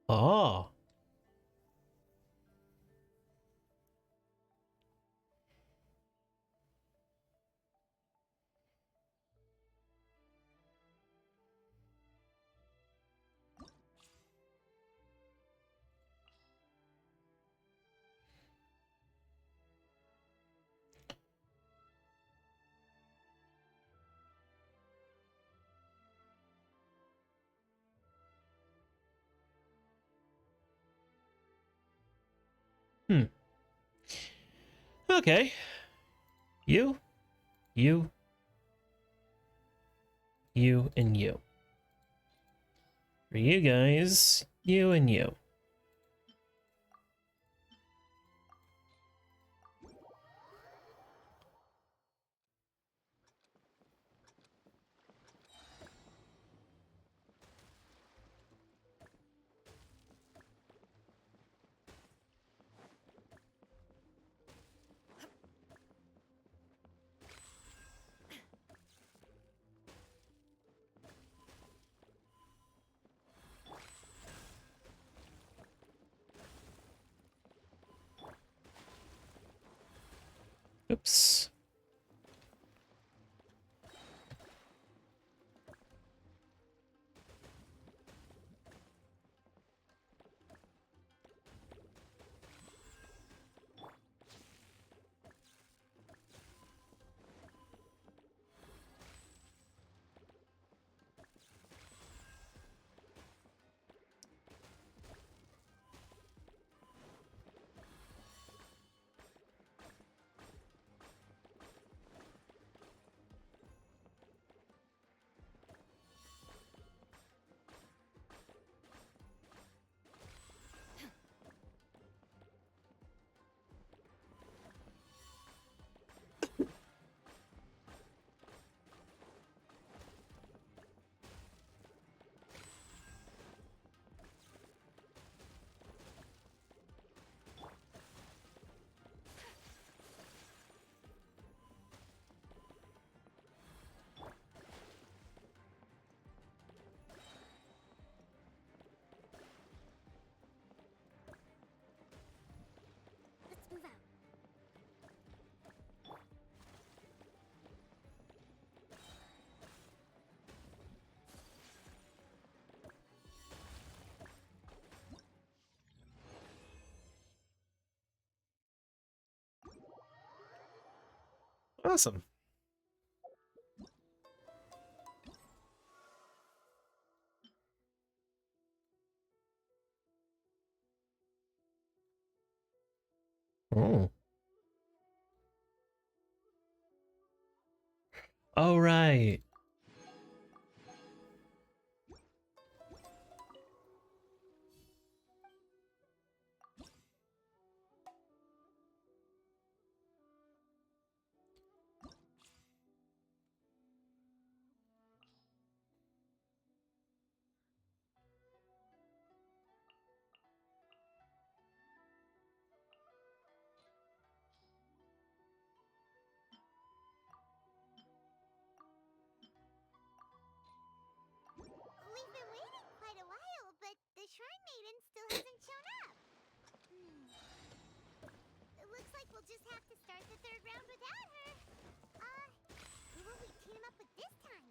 Oh. Okay. You, and you. For you guys, you and you. Awesome. Oh. Oh, right. We've been waiting quite a while, but the Shrine Maiden still hasn't shown up. It looks like we'll just have to start the third round without her. Who will we team up with this time?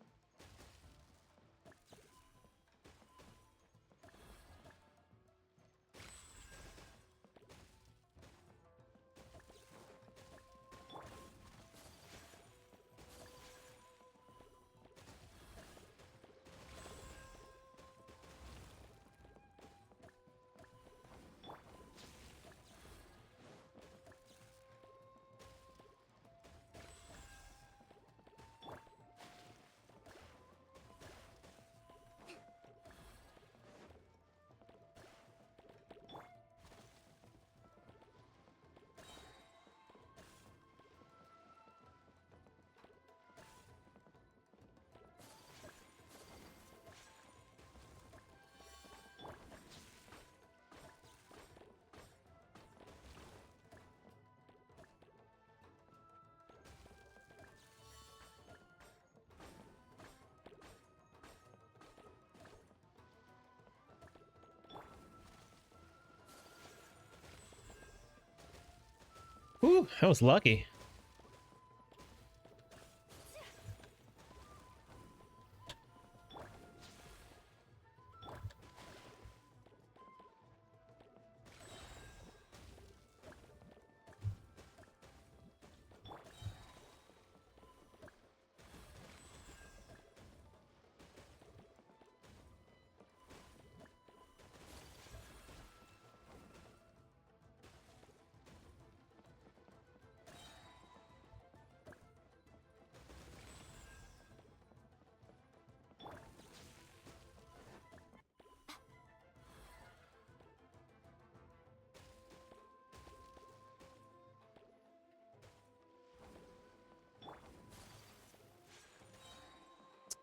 Ooh, I was lucky.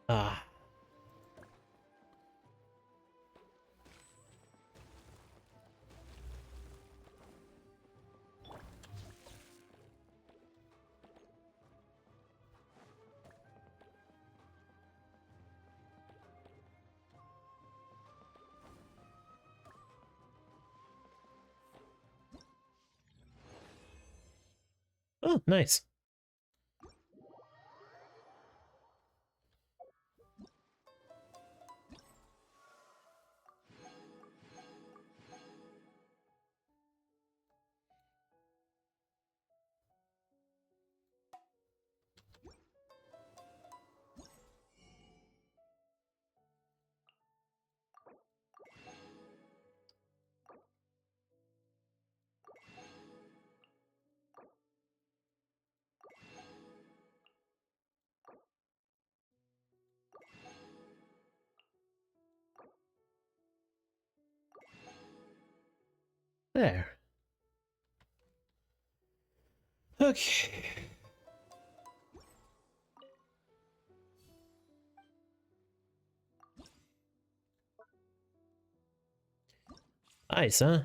Ah. Oh, nice. There. Okay. Nice, huh?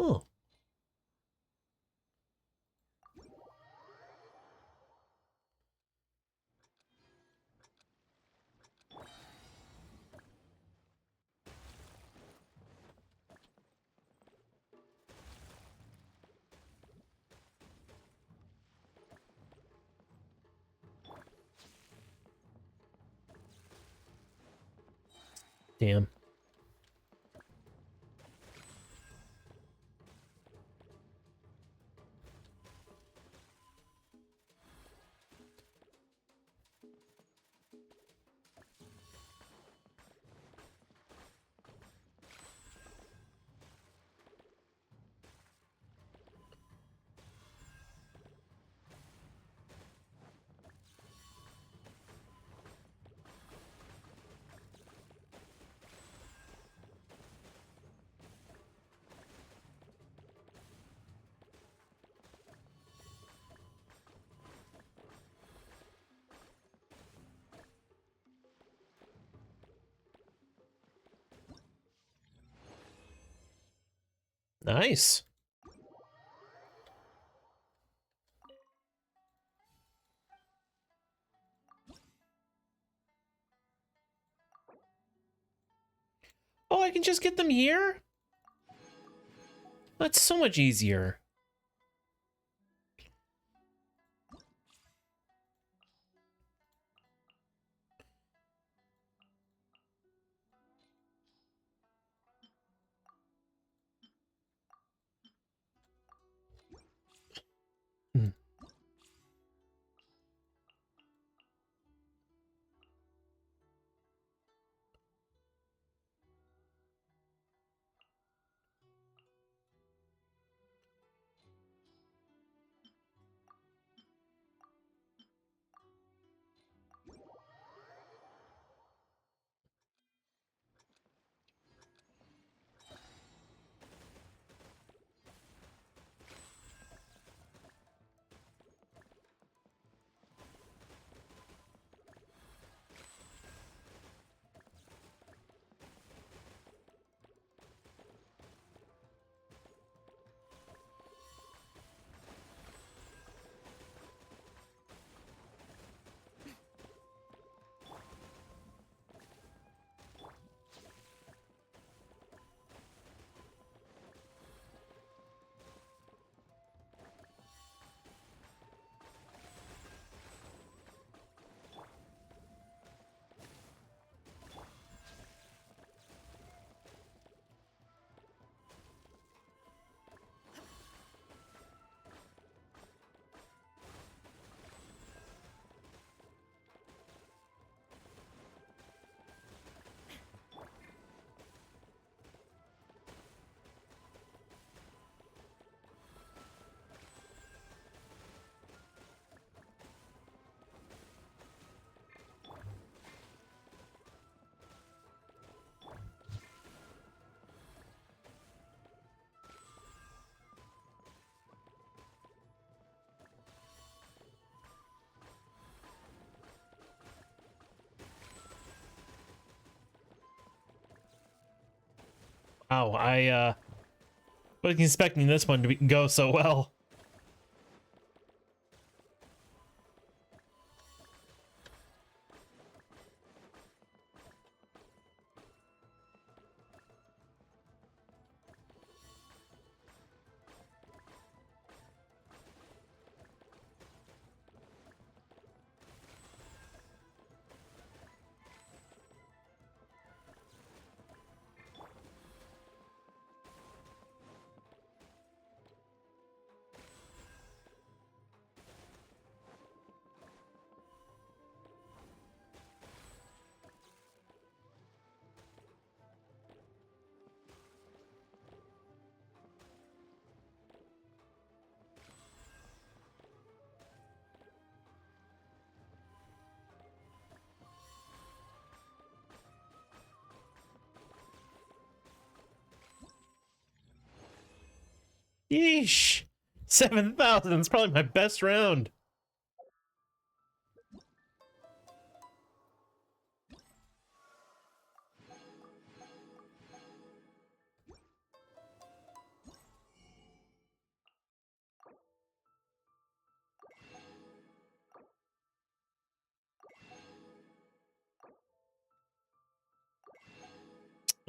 Oh. Damn. Nice. Oh, I can just get them here? That's so much easier. Hmm. Wow, I wasn't expecting this one to go so well. Yeesh. 7,000 is probably my best round.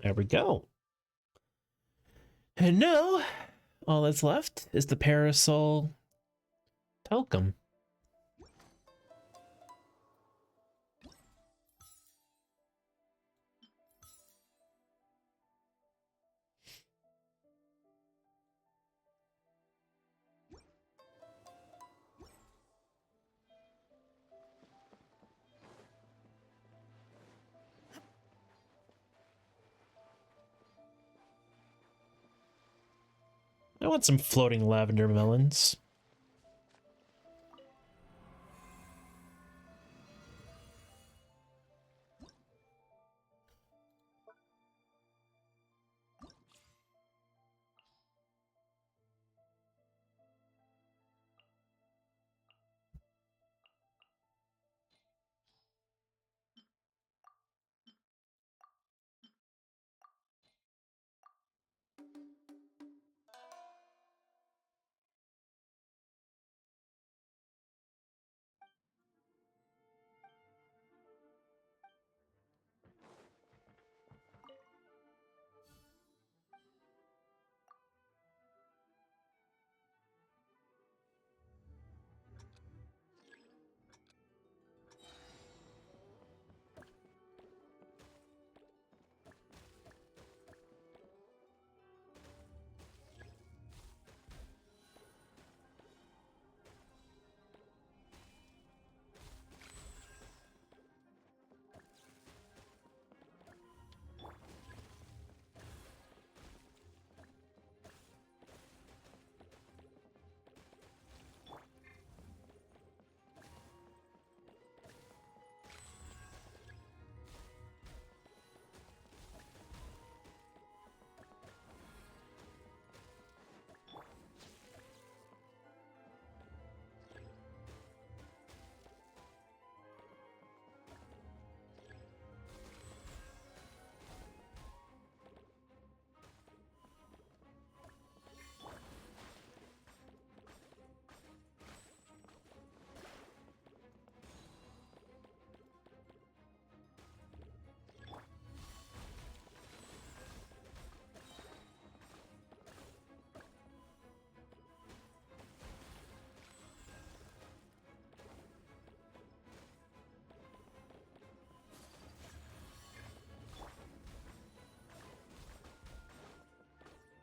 There we go. And now, all that's left is the Parasol Talcum. I want some floating lavender melons.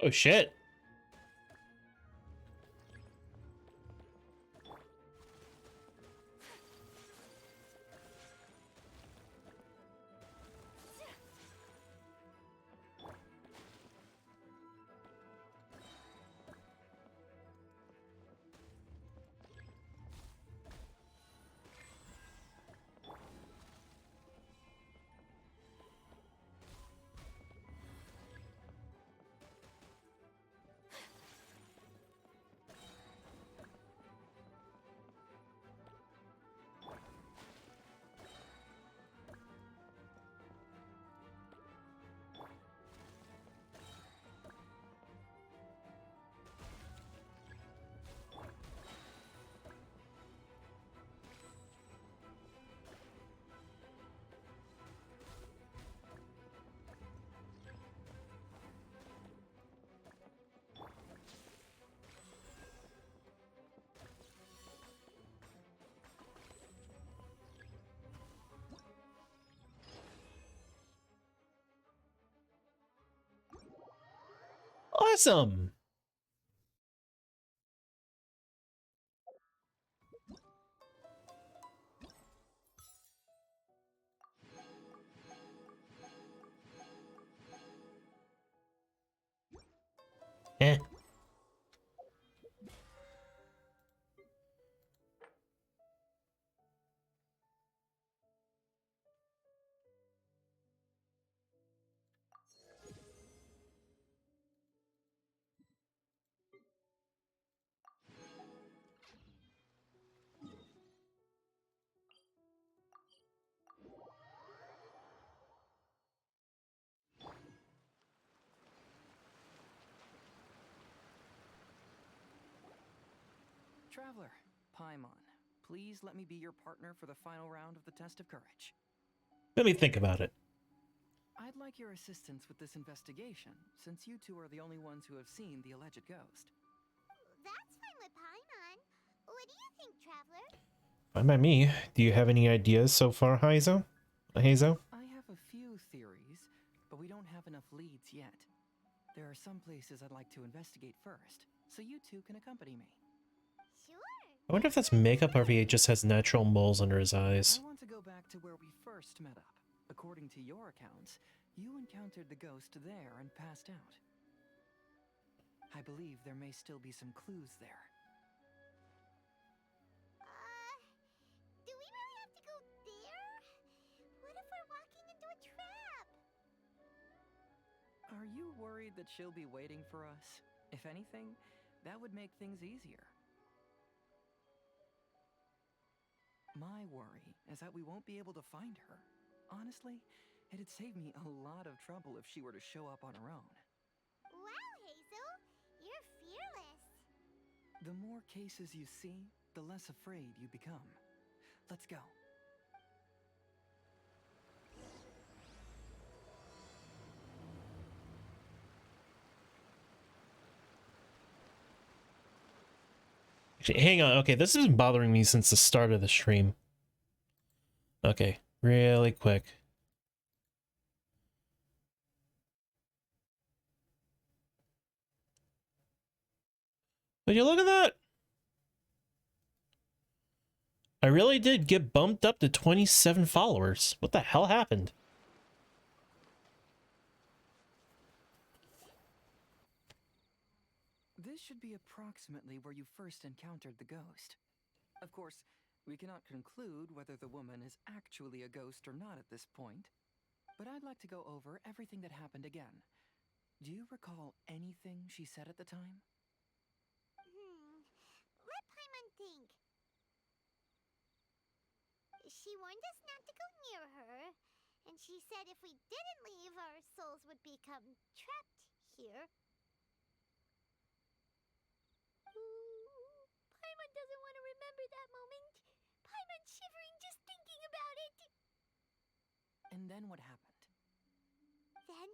Oh shit. Awesome. Eh. Traveler, Paimon, please let me be your partner for the final round of the test of courage. Let me think about it. I'd like your assistance with this investigation, since you two are the only ones who have seen the alleged ghost. That's fine with Paimon. What do you think, Traveler? Fine by me. Do you have any ideas so far, Hazel? Hazel? I have a few theories, but we don't have enough leads yet. There are some places I'd like to investigate first, so you two can accompany me. Sure. I wonder if that's makeup or if he just has natural moles under his eyes. I want to go back to where we first met up. According to your accounts, you encountered the ghost there and passed out. I believe there may still be some clues there. Do we really have to go there? What if we're walking into a trap? Are you worried that she'll be waiting for us? If anything, that would make things easier. My worry is that we won't be able to find her. Honestly, it'd save me a lot of trouble if she were to show up on her own. Wow, Hazel, you're fearless. The more cases you see, the less afraid you become. Let's go. Actually, hang on. Okay, this has been bothering me since the start of the stream. Okay, really quick. Would you look at that? I really did get bumped up to 27 followers. What the hell happened? This should be approximately where you first encountered the ghost. Of course, we cannot conclude whether the woman is actually a ghost or not at this point, but I'd like to go over everything that happened again. Do you recall anything she said at the time? Let Paimon think. She warned us not to go near her, and she said if we didn't leave, our souls would become trapped here. Paimon doesn't want to remember that moment. Paimon's shivering just thinking about it. And then what happened? Then,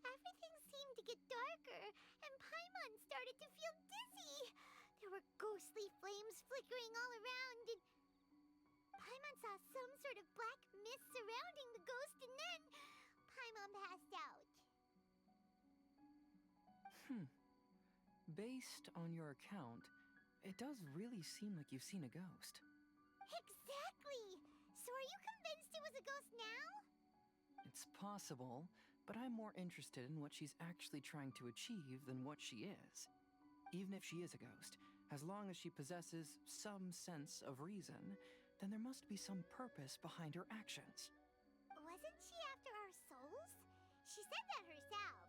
everything seemed to get darker, and Paimon started to feel dizzy. There were ghostly flames flickering all around, and Paimon saw some sort of black mist surrounding the ghost, and then Paimon passed out. Based on your account, it does really seem like you've seen a ghost. Exactly! So are you convinced it was a ghost now? It's possible, but I'm more interested in what she's actually trying to achieve than what she is. Even if she is a ghost, as long as she possesses some sense of reason, then there must be some purpose behind her actions. Wasn't she after our souls? She said that herself.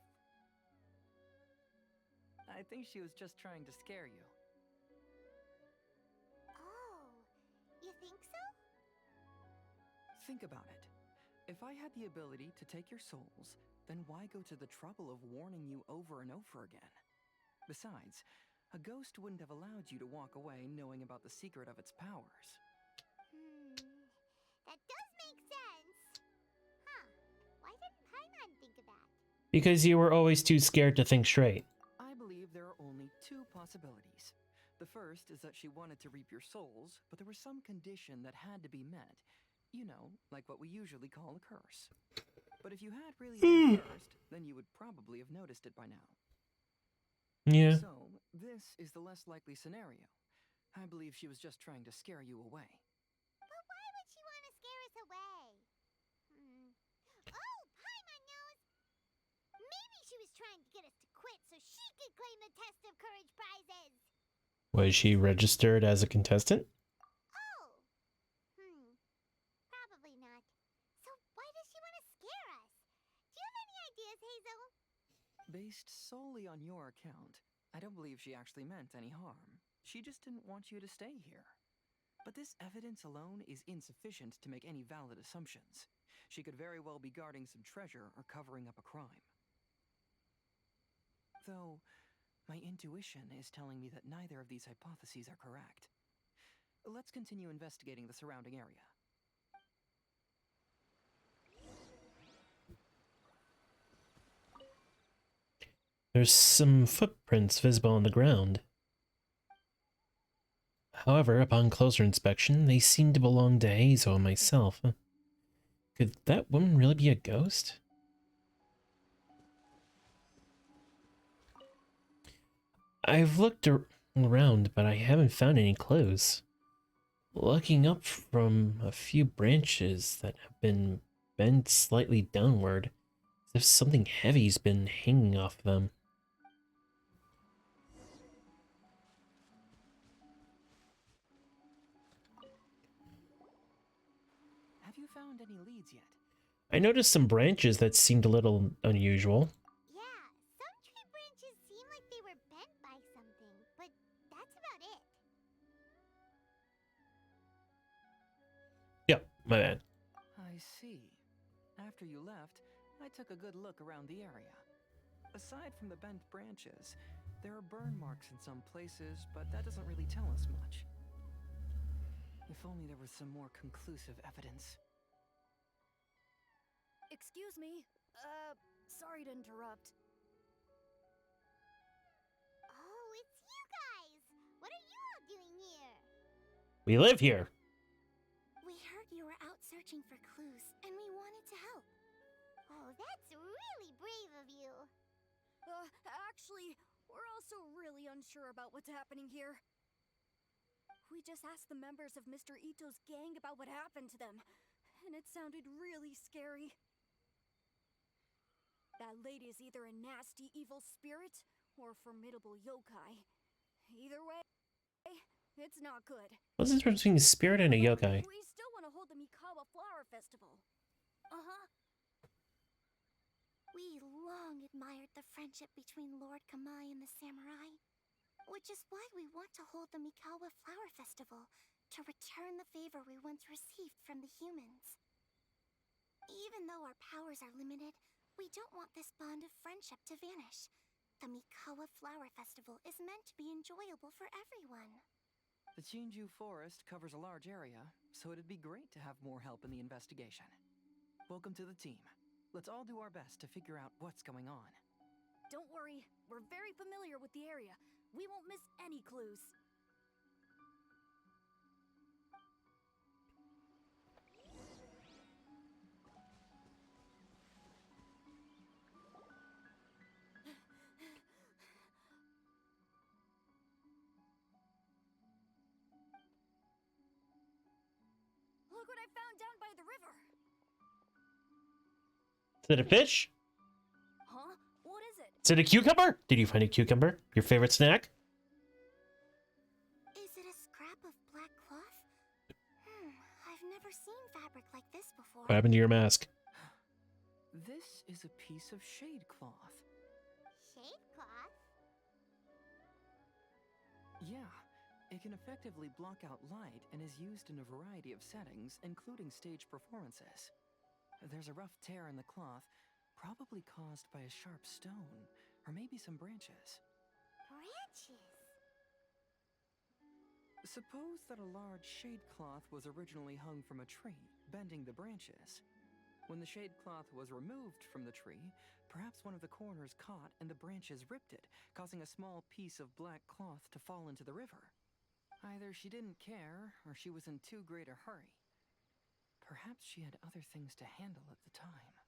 I think she was just trying to scare you. Oh, you think so? Think about it. If I had the ability to take your souls, then why go to the trouble of warning you over and over again? Besides, a ghost wouldn't have allowed you to walk away knowing about the secret of its powers. That does make sense. Huh. Why didn't Paimon think of that? Because you were always too scared to think straight. I believe there are only two possibilities. The first is that she wanted to reap your souls, but there was some condition that had to be met. You know, like what we usually call a curse. But if you had really been cursed, then you would probably have noticed it by now. Yeah. So, this is the less likely scenario. I believe she was just trying to scare you away. But why would she want to scare us away? Oh, Paimon knows! Maybe she was trying to get us to quit so she could claim the Test of Courage prizes! Was she registered as a contestant? Probably not. So why does she want to scare us? Do you have any ideas, Hazel? Based solely on your account, I don't believe she actually meant any harm. She just didn't want you to stay here. But this evidence alone is insufficient to make any valid assumptions. She could very well be guarding some treasure or covering up a crime. Though, my intuition is telling me that neither of these hypotheses are correct. Let's continue investigating the surrounding area. There's some footprints visible on the ground. However, upon closer inspection, they seem to belong to Hazel and myself. Could that woman really be a ghost? I've looked around, but I haven't found any clues. Looking up from a few branches that have been bent slightly downward, as if something heavy's been hanging off of them. Have you found any leads yet? I noticed some branches that seemed a little unusual. Yeah, some tree branches seem like they were bent by something, but that's about it. Yep, my bad. I see. After you left, I took a good look around the area. Aside from the bent branches, there are burn marks in some places, but that doesn't really tell us much. If only there was some more conclusive evidence. Excuse me. Sorry to interrupt. Oh, it's you guys! What are you all doing here? We live here. We heard you were out searching for clues, and we wanted to help. Oh, that's really brave of you. Actually, we're also really unsure about what's happening here. We just asked the members of Mr. Ito's gang about what happened to them, and it sounded really scary. That lady is either a nasty evil spirit or a formidable yokai. Either way, it's not good. What's the difference between a spirit and a yokai? We still want to hold the Mikawa Flower Festival. Uh-huh. We long admired the friendship between Lord Kamai and the samurai, which is why we want to hold the Mikawa Flower Festival to return the favor we once received from the humans. Even though our powers are limited, we don't want this bond of friendship to vanish. The Mikawa Flower Festival is meant to be enjoyable for everyone. The Chinju Forest covers a large area, so it'd be great to have more help in the investigation. Welcome to the team. Let's all do our best to figure out what's going on. Don't worry, we're very familiar with the area. We won't miss any clues. Look what I found down by the river. Is it a fish? Huh? What is it? Is it a cucumber? Did you find a cucumber? Your favorite snack? Is it a scrap of black cloth? I've never seen fabric like this before. What happened to your mask? This is a piece of shade cloth. Shade cloth? Yeah, it can effectively block out light and is used in a variety of settings, including stage performances. There's a rough tear in the cloth, probably caused by a sharp stone, or maybe some branches. Branches? Suppose that a large shade cloth was originally hung from a tree, bending the branches. When the shade cloth was removed from the tree, perhaps one of the corners caught and the branches ripped it, causing a small piece of black cloth to fall into the river. Either she didn't care, or she was in too great a hurry. Perhaps she had other things to handle at the time.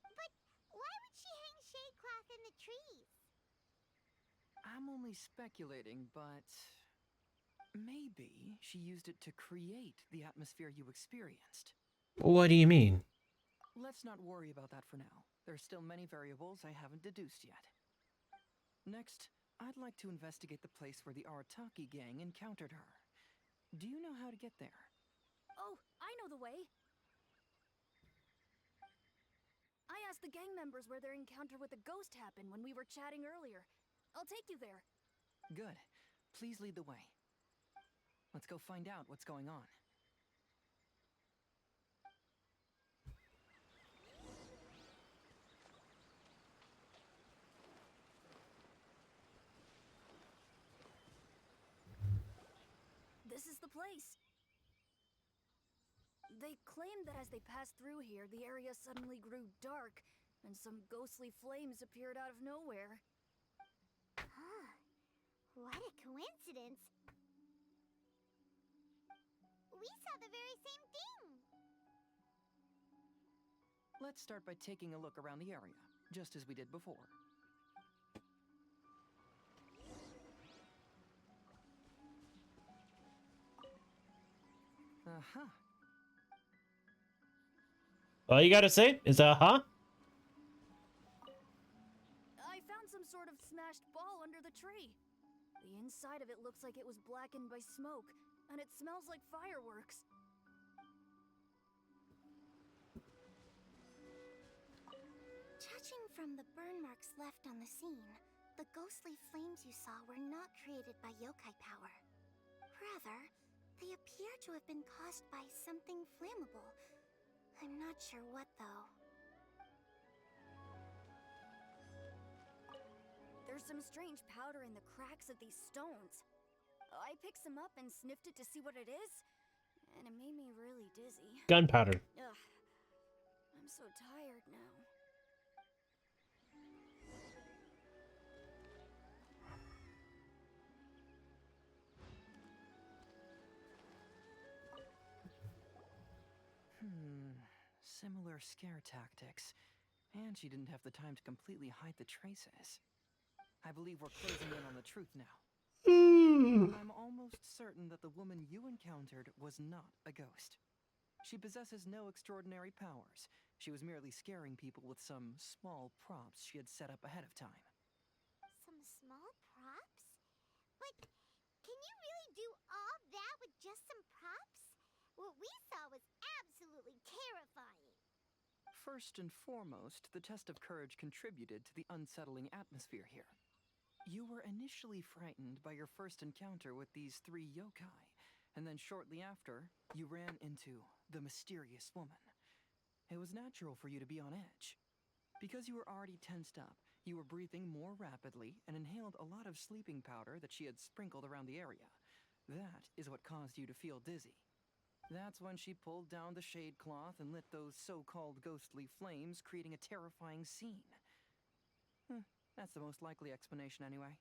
But why would she hang shade cloth in the trees? I'm only speculating, but maybe she used it to create the atmosphere you experienced. What do you mean? Let's not worry about that for now. There's still many variables I haven't deduced yet. Next, I'd like to investigate the place where the Arataki gang encountered her. Do you know how to get there? Oh, I know the way. I asked the gang members where their encounter with the ghost happened when we were chatting earlier. I'll take you there. Good. Please lead the way. Let's go find out what's going on. This is the place. They claimed that as they passed through here, the area suddenly grew dark, and some ghostly flames appeared out of nowhere. What a coincidence. We saw the very same thing. Let's start by taking a look around the area, just as we did before. Uh-huh. All you gotta say is, huh? I found some sort of smashed ball under the tree. The inside of it looks like it was blackened by smoke, and it smells like fireworks. Judging from the burn marks left on the scene, the ghostly flames you saw were not created by yokai power. Rather, they appear to have been caused by something flammable. I'm not sure what, though. There's some strange powder in the cracks of these stones. I picked some up and sniffed it to see what it is, and it made me really dizzy. Gunpowder. Ugh. I'm so tired now. Similar scare tactics. And she didn't have the time to completely hide the traces. I believe we're closing in on the truth now. I'm almost certain that the woman you encountered was not a ghost. She possesses no extraordinary powers. She was merely scaring people with some small props she had set up ahead of time. Some small props? But can you really do all that with just some props? What we saw was absolutely terrifying. First and foremost, the test of courage contributed to the unsettling atmosphere here. You were initially frightened by your first encounter with these 3 yokai, and then shortly after, you ran into the mysterious woman. It was natural for you to be on edge. Because you were already tensed up, you were breathing more rapidly and inhaled a lot of sleeping powder that she had sprinkled around the area. That is what caused you to feel dizzy. That's when she pulled down the shade cloth and lit those so-called ghostly flames, creating a terrifying scene. That's the most likely explanation anyway.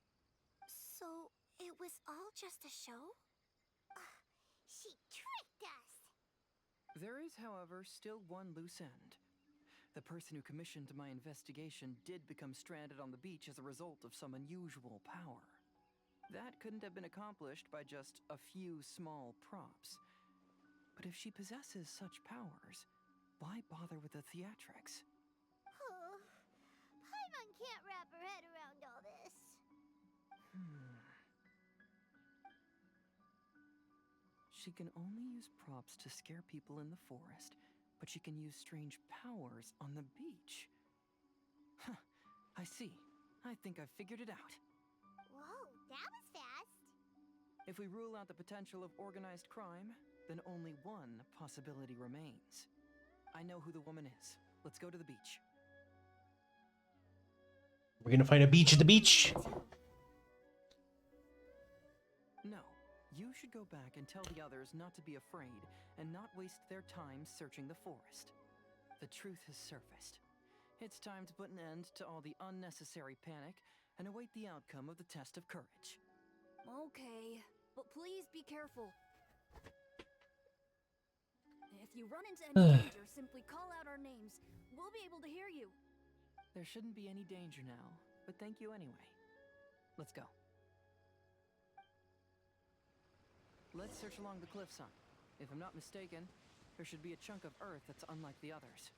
So, it was all just a show? She tricked us! There is, however, still one loose end. The person who commissioned my investigation did become stranded on the beach as a result of some unusual power. That couldn't have been accomplished by just a few small props. But if she possesses such powers, why bother with the theatrics? Paimon can't wrap her head around all this. She can only use props to scare people in the forest, but she can use strange powers on the beach. Huh, I see. I think I've figured it out. Whoa, that was fast. If we rule out the potential of organized crime, then only one possibility remains. I know who the woman is. Let's go to the beach. We're gonna find a beach at the beach. No, you should go back and tell the others not to be afraid and not waste their time searching the forest. The truth has surfaced. It's time to put an end to all the unnecessary panic and await the outcome of the test of courage. Okay, but please be careful. If you run into any danger, simply call out our names. We'll be able to hear you. There shouldn't be any danger now, but thank you anyway. Let's go. Let's search along the cliffside. If I'm not mistaken, there should be a chunk of earth that's unlike the others.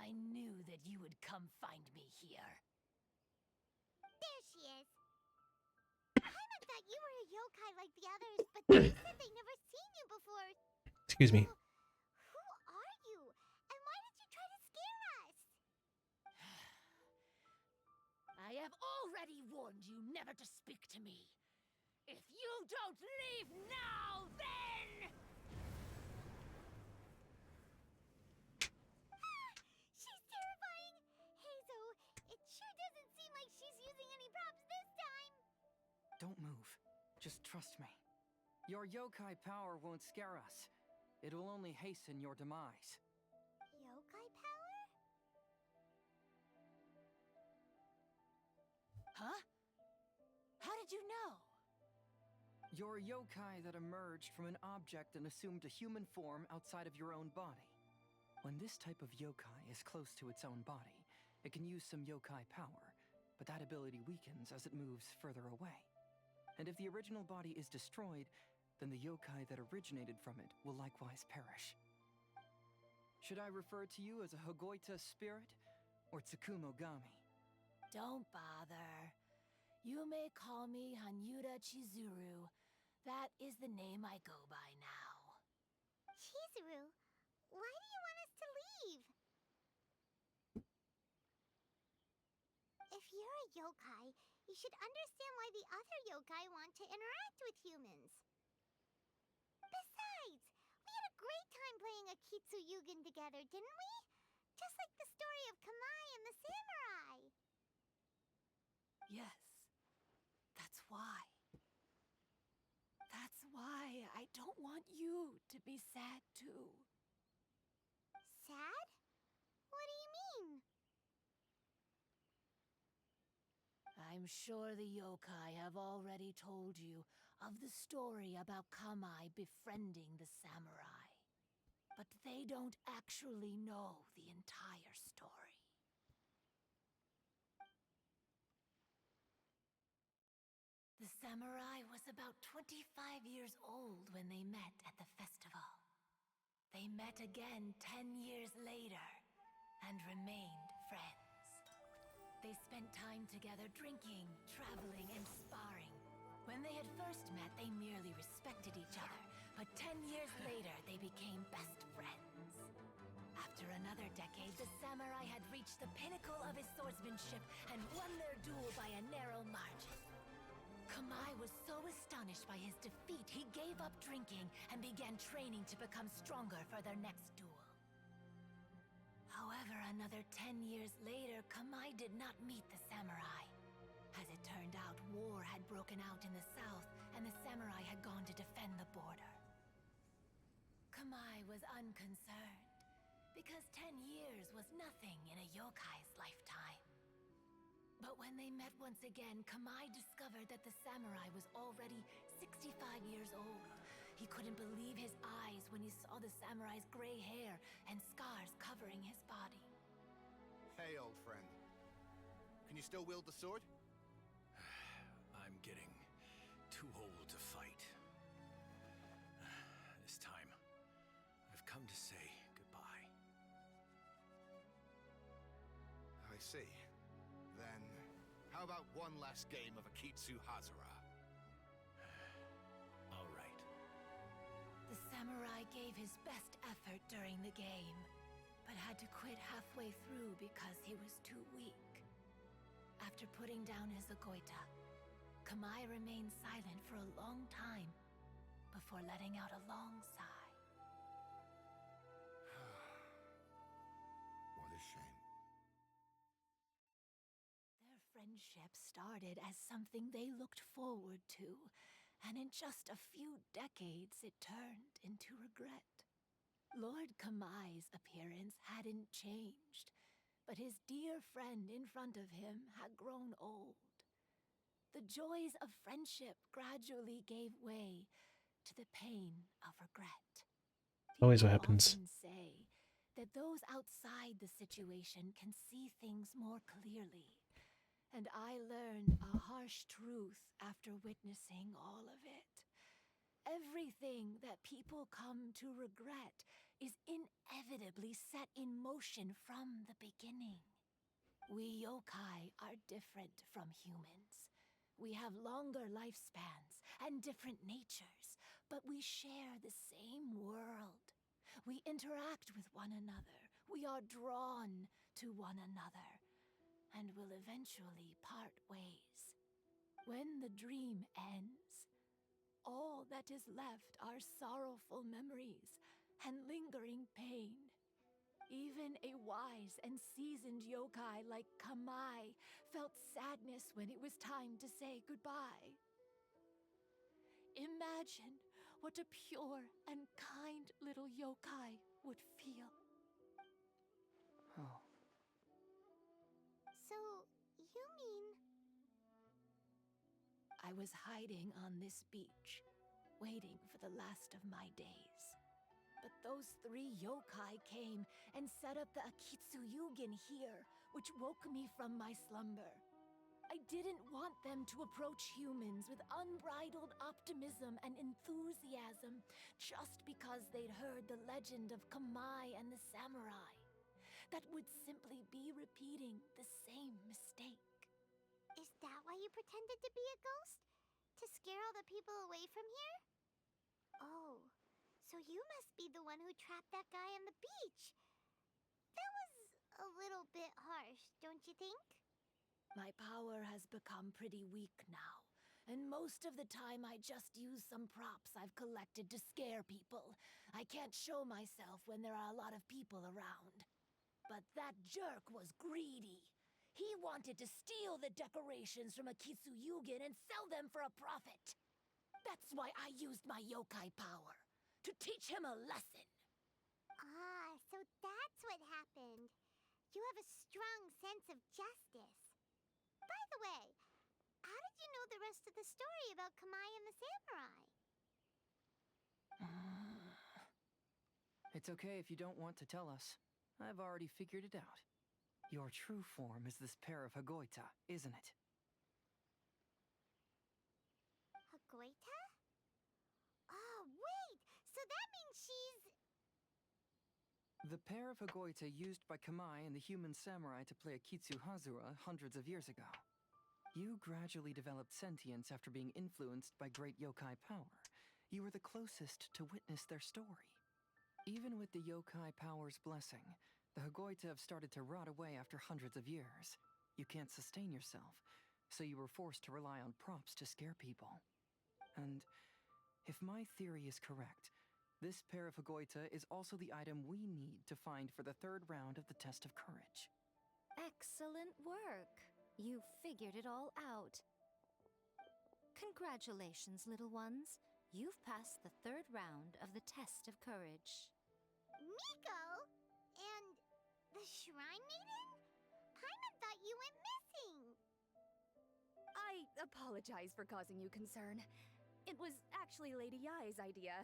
I knew that you would come find me here. There she is. Paimon thought you were a yokai like the others, but they said they never seen you before. Excuse me. Who are you? And why did you try to scare us? have already warned you never to speak to me. If you don't leave now, then... She's terrifying! Hazo, it sure doesn't seem like she's using any props this time! Don't move. Just trust me. Your yokai power won't scare us. It will only hasten your demise. Yokai power? Huh? How did you know? You're a yokai that emerged from an object and assumed a human form outside of your own body. When this type of yokai is close to its own body, it can use some yokai power, but that ability weakens as it moves further away. And if the original body is destroyed, then the yokai that originated from it will likewise perish. Should I refer to you as a Hagoita spirit or Tsukumogami? Don't bother. You may call me Hanyuda Chizuru. That is the name I go by now. Chizuru, why do you want us to leave? If you're a yokai, you should understand why the other yokai want to interact with humans. Besides, we had a great time playing Akitsu Yugen together, didn't we? Just like the story of Kamai and the samurai. Yes. That's why. That's why I don't want you to be sad too. Sad? What do you mean? I'm sure the yokai have already told you of the story about Kamai befriending the samurai. But they don't actually know the entire story. The samurai was about 25 years old when they met at the festival. They met again 10 years later and remained friends. They spent time together drinking, traveling, and sparring. When they had first met, they merely respected each other, but 10 years later, they became best friends. After another decade, the samurai had reached the pinnacle of his swordsmanship and won their duel by a narrow margin. Kamai was so astonished by his defeat, he gave up drinking and began training to become stronger for their next duel. However, another 10 years later, Kamai did not meet the samurai. As it turned out, war had broken out in the south, and the samurai had gone to defend the border. Kamai was unconcerned, because 10 years was nothing in a yokai's lifetime. But when they met once again, Kamai discovered that the samurai was already 65 years old. He couldn't believe his eyes when he saw the samurai's gray hair and scars covering his body. Hey, old friend. Can you still wield the sword? I'm getting too old to fight. This time, I've come to say goodbye. I see. Then, how about one last game of Akitsu Hazara? All right. The samurai gave his best effort during the game, but had to quit halfway through because he was too weak. After putting down his Agoita, Kamai remained silent for a long time before letting out a long sigh. What a shame. Their friendship started as something they looked forward to, and in just a few decades it turned into regret. Lord Kamai's appearance hadn't changed, but his dear friend in front of him had grown old. The joys of friendship gradually gave way to the pain of regret. Always what People happens. often say that those outside the situation can see things more clearly, and I learned a harsh truth after witnessing all of it. Everything that people come to regret is inevitably set in motion from the beginning. We yokai are different from humans. We have longer lifespans and different natures, but we share the same world. We interact with one another. We are drawn to one another, and will eventually part When the dream ends, all that is left are sorrowful memories and lingering pain. Even a wise and seasoned yokai like Kamai felt sadness when it was time to say goodbye. Imagine what a pure and kind little yokai would feel. Oh. So, you mean... I was hiding on this beach, waiting for the last of my days. But those 3 yokai came and set up the Akitsuyugen here, which woke me from my slumber. I didn't want them to approach humans with unbridled optimism and enthusiasm just because they'd heard the legend of Kamai and the samurai. That would simply be repeating the same mistake. Is that why you pretended to be a ghost? To scare all the people away from here? Oh, so you must be the one who trapped that guy on the beach. That was a little bit harsh, don't you think? My power has become pretty weak now, and most of the time I just use some props I've collected to scare people. I can't show myself when there are a lot of people around. But that jerk was greedy. He wanted to steal the decorations from Akitsuyugen and sell them for a profit. That's why I used my yokai power, to teach him a lesson. Ah, so that's what happened. You have a strong sense of justice. By the way, how did you know the rest of the story about Kamai and the samurai? It's okay if you don't want to tell us. I've already figured it out. Your true form is this pair of Hagoita, isn't it? Hagoita? Oh, wait! So that means she's... The pair of Hagoita used by Kamai and the human samurai to play Akitsu Hazura hundreds of years ago. You gradually developed sentience after being influenced by great yokai power. You were the closest to witness their story. Even with the yokai power's blessing, the Hagoita have started to rot away after hundreds of years. You can't sustain yourself, so you were forced to rely on props to scare people. And if my theory is correct, this pair of Hagoita is also the item we need to find for the 3rd round of the test of courage. Excellent work. You figured it all out. Congratulations, little ones. You've passed the 3rd round of the test of courage. Miko? And the Shrine Maiden? Paimon thought you went missing. I apologize for causing you concern. It was actually Lady Yai's idea.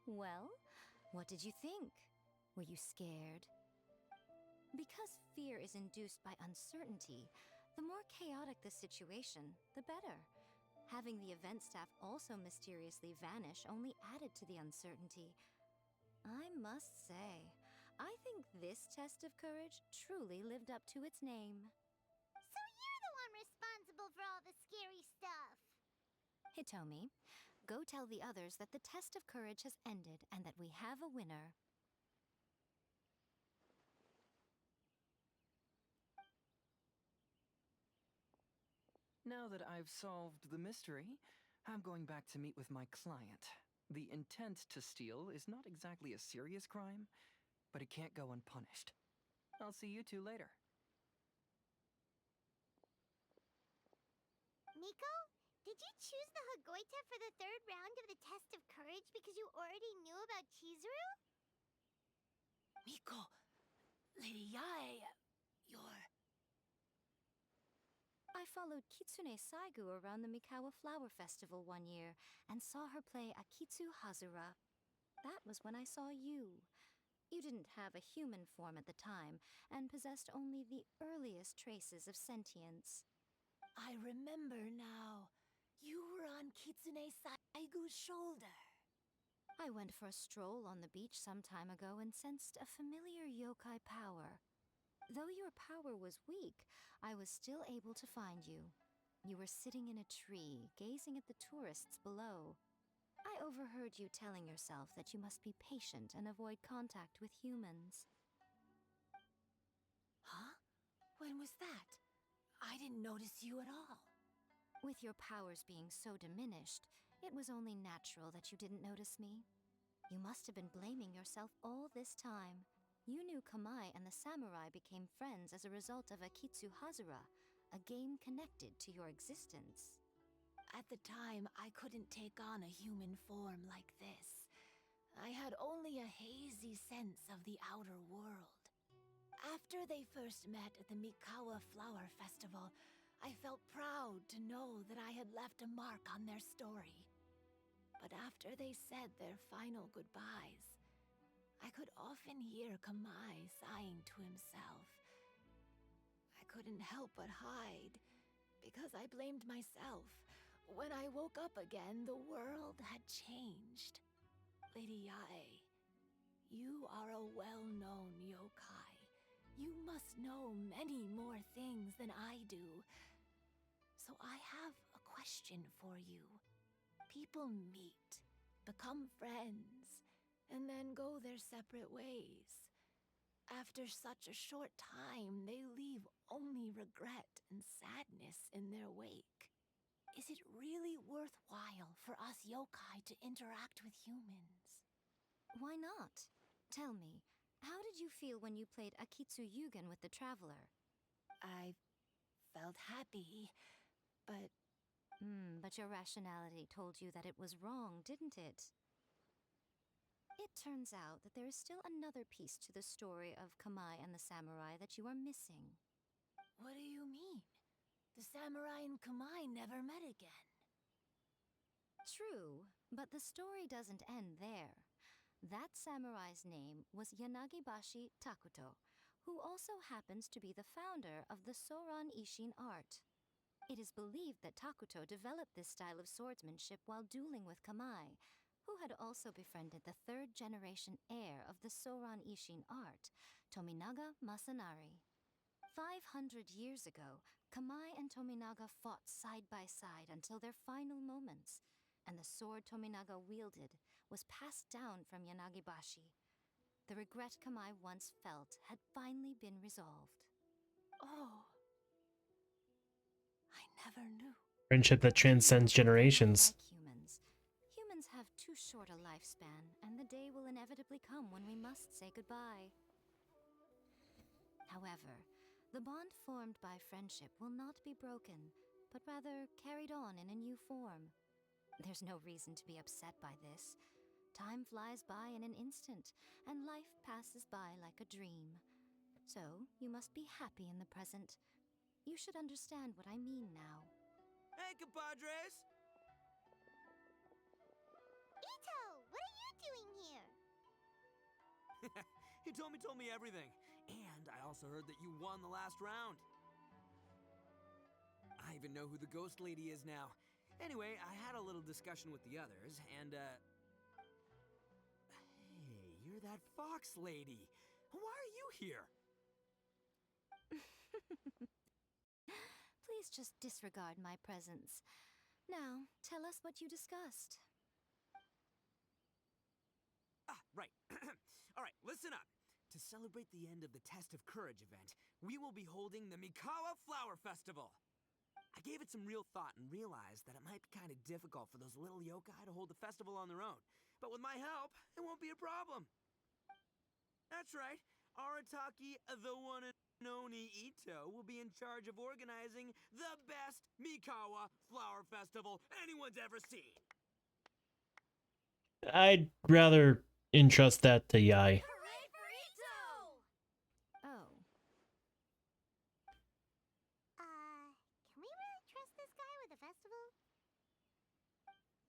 Well, what did you think? Were you scared? Because fear is induced by uncertainty, the more chaotic the situation, the better. Having the event staff also mysteriously vanish only added to the uncertainty. I must say, I think this test of courage truly lived up to its name. So you're the one responsible for all the scary stuff. Hitomi, go tell the others that the test of courage has ended and that we have a winner. Now that I've solved the mystery, I'm going back to meet with my client. The intent to steal is not exactly a serious crime, but it can't go unpunished. I'll see you two later. Miko, did you choose the Hagoita for the 3rd round of the test of courage because you already knew about Chizuru? Miko, Lady Yae, you're... I followed Kitsune Saigu around the Mikawa Flower Festival one year and saw her play Akitsu Hazura. That was when I saw you. You didn't have a human form at the time and possessed only the earliest traces of sentience. I remember now. You were on Kitsune Saigu's shoulder. I went for a stroll on the beach some time ago and sensed a familiar yokai power. Though your power was weak, I was still able to find you. You were sitting in a tree, gazing at the tourists below. I overheard you telling yourself that you must be patient and avoid contact with humans. Huh? When was that? I didn't notice you at all. With your powers being so diminished, it was only natural that you didn't notice me. You must have been blaming yourself all this time. You knew Kamai and the samurai became friends as a result of Akitsu Hazura, a game connected to your existence. At the time, I couldn't take on a human form like this. I had only a hazy sense of the outer world. After they first met at the Mikawa Flower Festival, I felt proud to know that I had left a mark on their story. But after they said their final goodbyes, I could often hear Kamai sighing to himself. I couldn't help but hide, because I blamed myself. When I woke up again, the world had changed. Lady Yae, you are a well-known yokai. You must know many more things than I do. So I have a question for you. People meet, become friends, and then go their separate ways. After such a short time, they leave only regret and sadness in their wake. Is it really worthwhile for us yokai to interact with humans? Why not? Tell me, how did you feel when you played Akitsu Yugen with the Traveler? I felt happy, but... But your rationality told you that it was wrong, didn't it? It turns out that there is still another piece to the story of Kamai and the samurai that you are missing. What do you mean? The samurai and Kamai never met again. True, but the story doesn't end there. That samurai's name was Yanagibashi Takuto, who also happens to be the founder of the Soran Ishin art. It is believed that Takuto developed this style of swordsmanship while dueling with Kamai, who had also befriended the third-generation heir of the Soran Ishin art, Tominaga Masanari. 500 years ago, Kamai and Tominaga fought side by side until their final moments, and the sword Tominaga wielded was passed down from Yanagibashi. The regret Kamai once felt had finally been resolved. Oh. I never knew. Friendship that transcends generations. Like humans. Humans have too short a lifespan, and the day will inevitably come when we must say goodbye. However, the bond formed by friendship will not be broken, but rather carried on in a new form. There's no reason to be upset by this. Time flies by in an instant, and life passes by like a dream. So, you must be happy in the present. You should understand what I mean now. Hey, compadres! Ito, what are you doing here? He told me everything. And I also heard that you won the last round. I even know who the ghost lady is now. Anyway, I had a little discussion with the others, and, Hey, you're that fox lady. Why are you here? Please just disregard my presence. Now, tell us what you discussed. Ah, right. All right, listen up. To celebrate the end of the Test of Courage event, we will be holding the Mikawa Flower Festival. I gave it some real thought and realized that it might be kind of difficult for those little yokai to hold the festival on their own. But with my help, it won't be a problem. That's right. Arataki, the one and only Ito, will be in charge of organizing the best Mikawa Flower Festival anyone's ever seen. I'd rather entrust that to Yae. Hooray for Ito! Oh. Can we really trust this guy with the festival?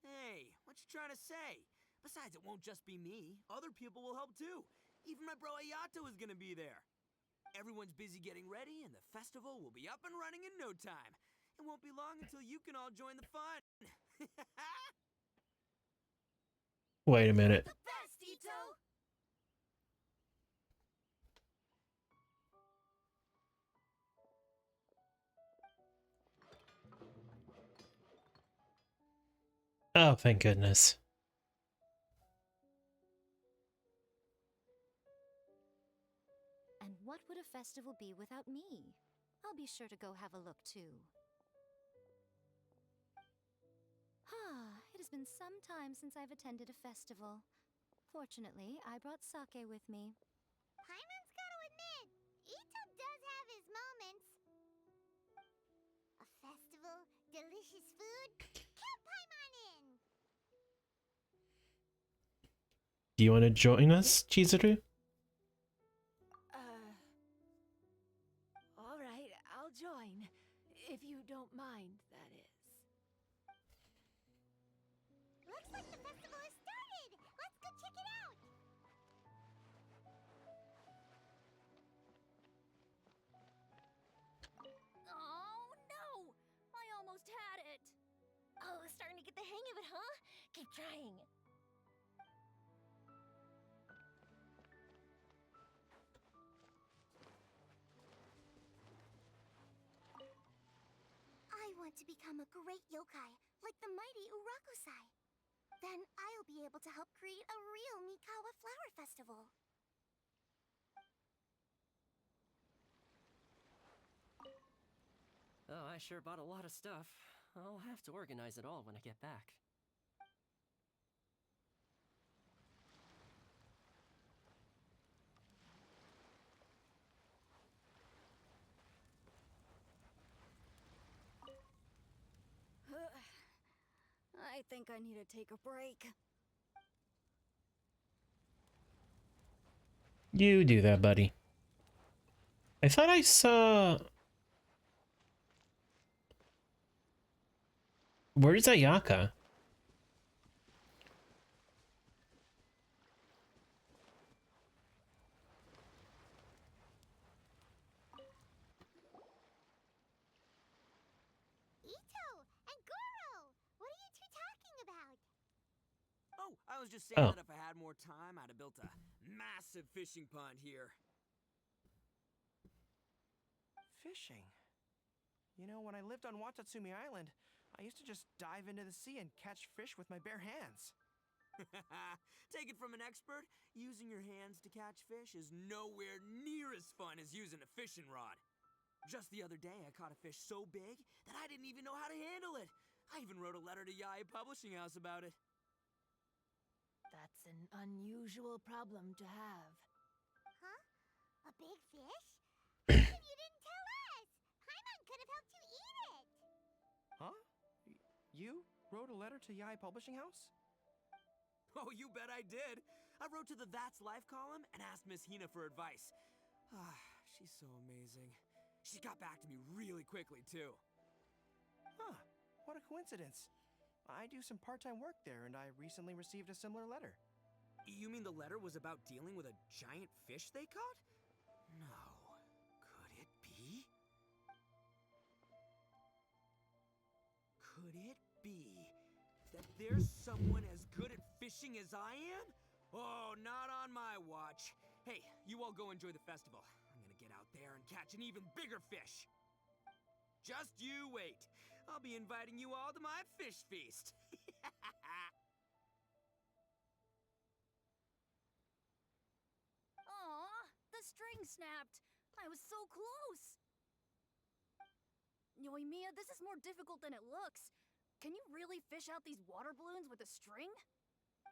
Hey, what you trying to say? Besides, it won't just be me. Other people will help too. Even my bro Ayato is gonna be there. Everyone's busy getting ready, and the festival will be up and running in no time. It won't be long until you can all join the fun. Wait a minute. The best, Ito! Oh, thank goodness. And what would a festival be without me? I'll be sure to go have a look too. It has been some time since I've attended a festival. Fortunately, I brought sake with me. Paimon's gotta admit, Ito does have his moments. A festival, delicious food. Count Paimon in! Do you want to join us, Chizuru? Alright, I'll join. If you don't mind, that is. Looks like the festival has started! Let's go check it out! Oh no! I almost had it! Oh, starting to get the hang of it, huh? Keep trying. I want to become a great yokai, like the mighty Urakusai. Then I'll be able to help create a real Mikawa flower festival. Oh, I sure bought a lot of stuff. I'll have to organize it all when I get back. I think I need to take a break. You do that, buddy. I thought I saw... Where's Ayaka? Ito and Goro! What are you two talking about? Oh, I was just saying Oh. that if I had more time, I'd have built a massive fishing pond here. Fishing? You know, when I lived on Watatsumi Island, I used to just dive into the sea and catch fish with my bare hands. Take it from an expert, using your hands to catch fish is nowhere near as fun as using a fishing rod. Just the other day, I caught a fish so big that I didn't even know how to handle it. I even wrote a letter to Yae Publishing House about it. That's an unusual problem to have. Huh? A big fish? How come you didn't tell us? Paimon could have helped you eat it! Huh? You wrote a letter to Yae Publishing House? Oh, you bet I did. I wrote to the That's Life column and asked Miss Hina for advice. She's so amazing. She got back to me really quickly, too. Huh, what a coincidence. I do some part-time work there, and I recently received a similar letter. You mean the letter was about dealing with a giant fish they caught? No. Could it be? Could it be that there's someone as good at fishing as I am? Oh, not on my watch. Hey, you all go enjoy the festival. I'm gonna get out there and catch an even bigger fish. Just you wait. I'll be inviting you all to my fish feast. Aw, the string snapped. I was so close. Yoimiya, this is more difficult than it looks. Can you really fish out these water balloons with a string?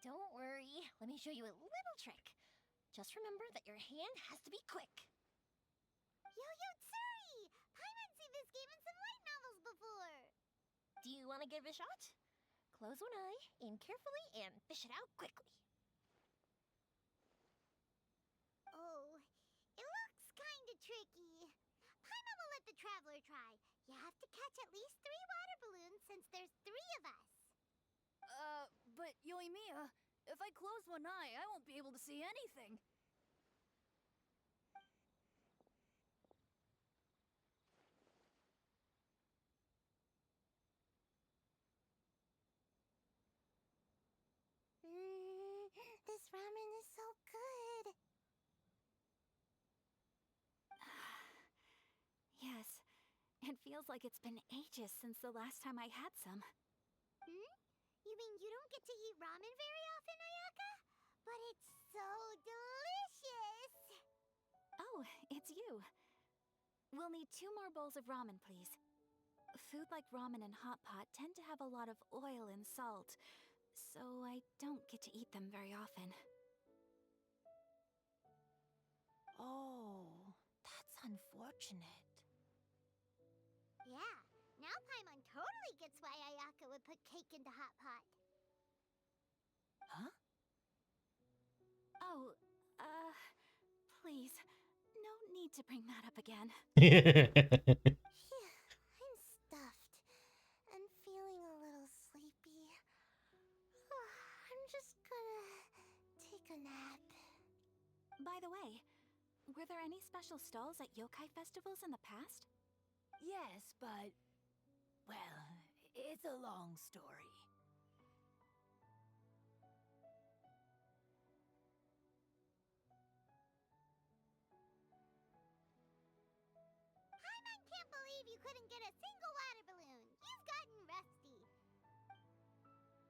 Don't worry. Let me show you a little trick. Just remember that your hand has to be quick. Yo-Yo Tsuri! Paimon's seen this game in some light novels before! Do you want to give it a shot? Close one eye, aim carefully, and fish it out quickly. Oh, it looks kinda tricky. Paimon will let the traveler try. You have to catch at least 3 water balloons since there's 3 of us. But Yoimiya, if I close one eye, I won't be able to see anything. This ramen is so good. Yes, it feels like it's been ages since the last time I had some. Hmm? You mean you don't get to eat ramen very often, Ayaka? But it's so delicious! Oh, it's you. We'll need 2 more bowls of ramen, please. Food like ramen and hot pot tend to have a lot of oil and salt, so I don't get to eat them very often. Oh, that's unfortunate. Yeah, now Paimon totally gets why Ayaka would put cake into hot pot. Huh? Oh, please, no need to bring that up again. Phew, I'm stuffed and feeling a little sleepy. I'm just gonna take a nap. By the way, were there any special stalls at yokai festivals in the past? Yes, but... well, it's a long story. Paimon can't believe you couldn't get a single water balloon. You've gotten rusty.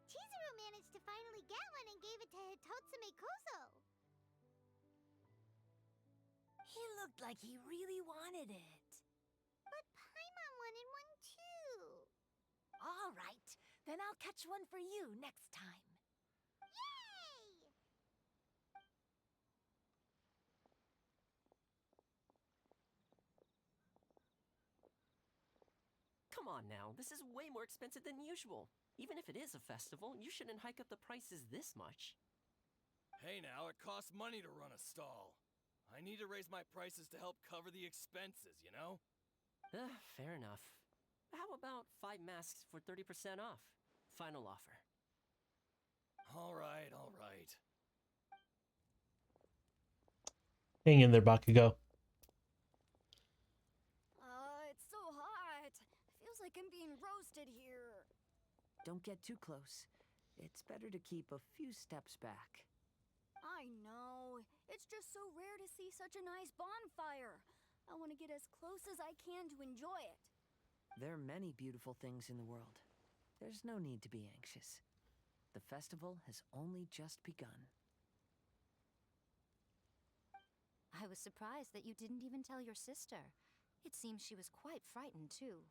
Chizuru managed to finally get one and gave it to Hitotsume Kozo. He looked like he really wanted it. But Paimon wanted one too. All right, then I'll catch one for you next time. Yay! Come on now, this is way more expensive than usual. Even if it is a festival, you shouldn't hike up the prices this much. Hey now, it costs money to run a stall. I need to raise my prices to help cover the expenses, you know? Fair enough. How about 5 masks for 30% off? Final offer. All right, all right. Hang in there, Bakugo. It's so hot. Feels like I'm being roasted here. Don't get too close. It's better to keep a few steps back. I know. It's just so rare to see such a nice bonfire. I want to get as close as I can to enjoy it. There are many beautiful things in the world. There's no need to be anxious. The festival has only just begun. I was surprised that you didn't even tell your sister. It seems she was quite frightened, too.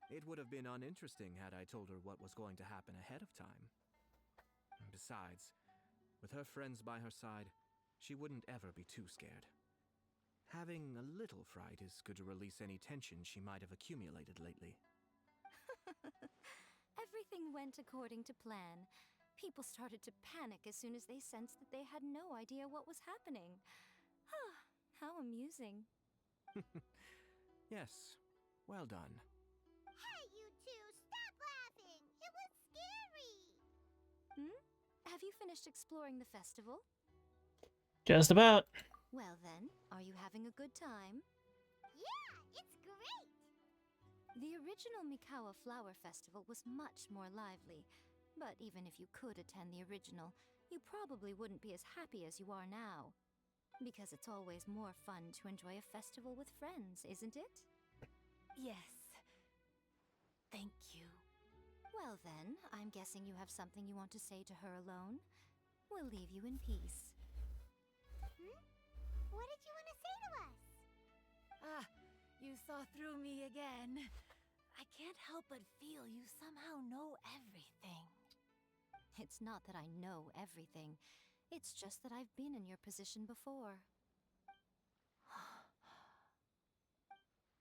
It would have been uninteresting had I told her what was going to happen ahead of time. Besides, with her friends by her side, she wouldn't ever be too scared. Having a little fright is good to release any tension she might have accumulated lately. Everything went according to plan. People started to panic as soon as they sensed that they had no idea what was happening. How amusing. Yes, well done. Hey, you two, stop laughing! It was scary! Have you finished exploring the festival? Just about. Well then, are you having a good time? Yeah, it's great! The original Mikawa Flower Festival was much more lively, but even if you could attend the original, you probably wouldn't be as happy as you are now. Because it's always more fun to enjoy a festival with friends, isn't it? Yes. Thank you. Well then, I'm guessing you have something you want to say to her alone. We'll leave you in peace. What did you want to say to us? Ah, you saw through me again. I can't help but feel you somehow know everything. It's not that I know everything. It's just that I've been in your position before.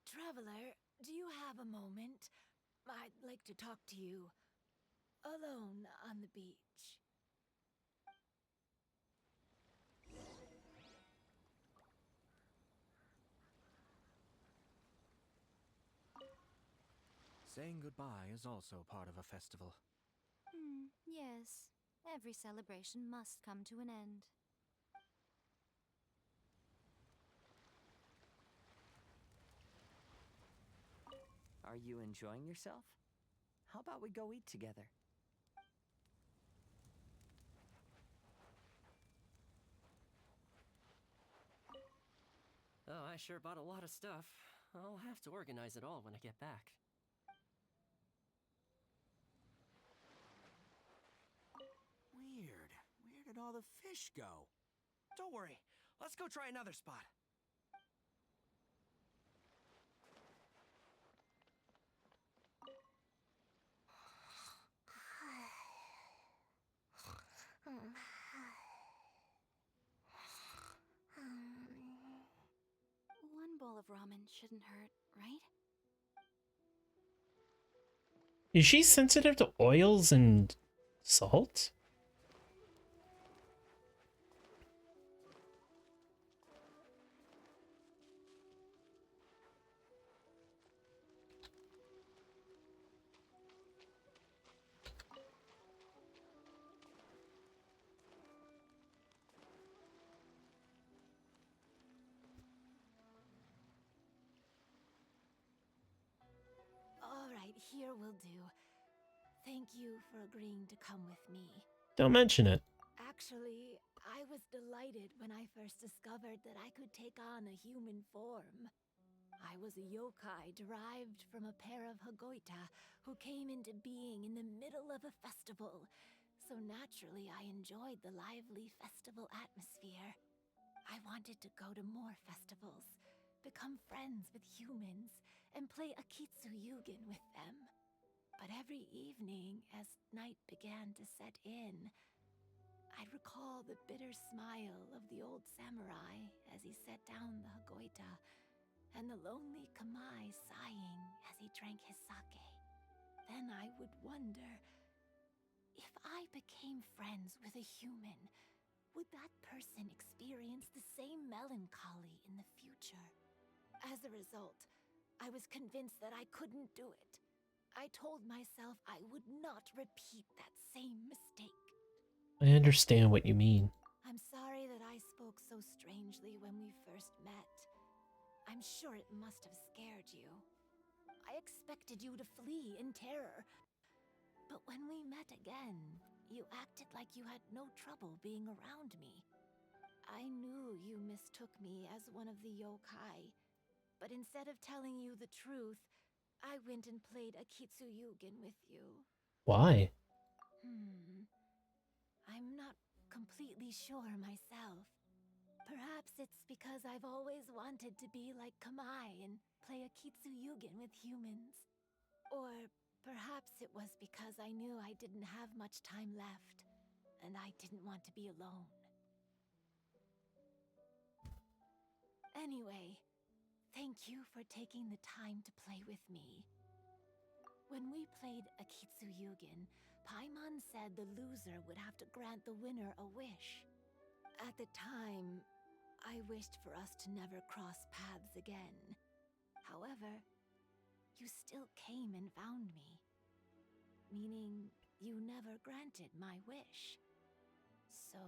Traveler, do you have a moment? I'd like to talk to you. Alone on the beach. Saying goodbye is also part of a festival. Yes. Every celebration must come to an end. Are you enjoying yourself? How about we go eat together? Oh, I sure bought a lot of stuff. I'll have to organize it all when I get back. Weird. Where did all the fish go? Don't worry. Let's go try another spot. One bowl of ramen shouldn't hurt, right? Is she sensitive to oils and salt? All right, here will do. Thank you for agreeing to come with me. Don't mention it. Actually, I was delighted when I first discovered that I could take on a human form. I was a yokai derived from a pair of Hagoita who came into being in the middle of a festival. So naturally, I enjoyed the lively festival atmosphere. I wanted to go to more festivals, become friends with humans, and play Akitsu Yugen with them. But every evening, as night began to set in, I'd recall the bitter smile of the old samurai as he set down the Hagoita, and the lonely Kamai sighing as he drank his sake. Then I would wonder, if I became friends with a human, would that person experience the same melancholy in the future? As a result, I was convinced that I couldn't do it. I told myself I would not repeat that same mistake. I understand what you mean. I'm sorry that I spoke so strangely when we first met. I'm sure it must have scared you. I expected you to flee in terror. But when we met again, you acted like you had no trouble being around me. I knew you mistook me as one of the yokai, but instead of telling you the truth, I went and played Akitsu Yugen with you. Why? I'm not completely sure myself. Perhaps it's because I've always wanted to be like Kamai and play Akitsu Yugen with humans. Or perhaps it was because I knew I didn't have much time left, and I didn't want to be alone. Anyway, thank you for taking the time to play with me. When we played Akitsu Yugen, Paimon said the loser would have to grant the winner a wish. At the time, I wished for us to never cross paths again. However, you still came and found me, meaning you never granted my wish. So,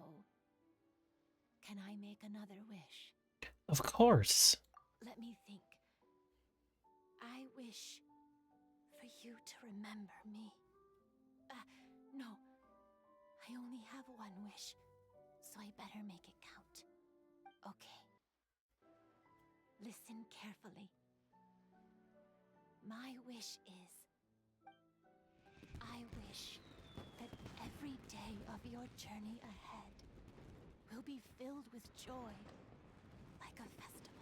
can I make another wish? Of course. Let me think. I wish for you to remember me. No. I only have one wish, so I better make it count. Okay. Listen carefully. My wish is, I wish that every day of your journey ahead will be filled with joy, like a festival.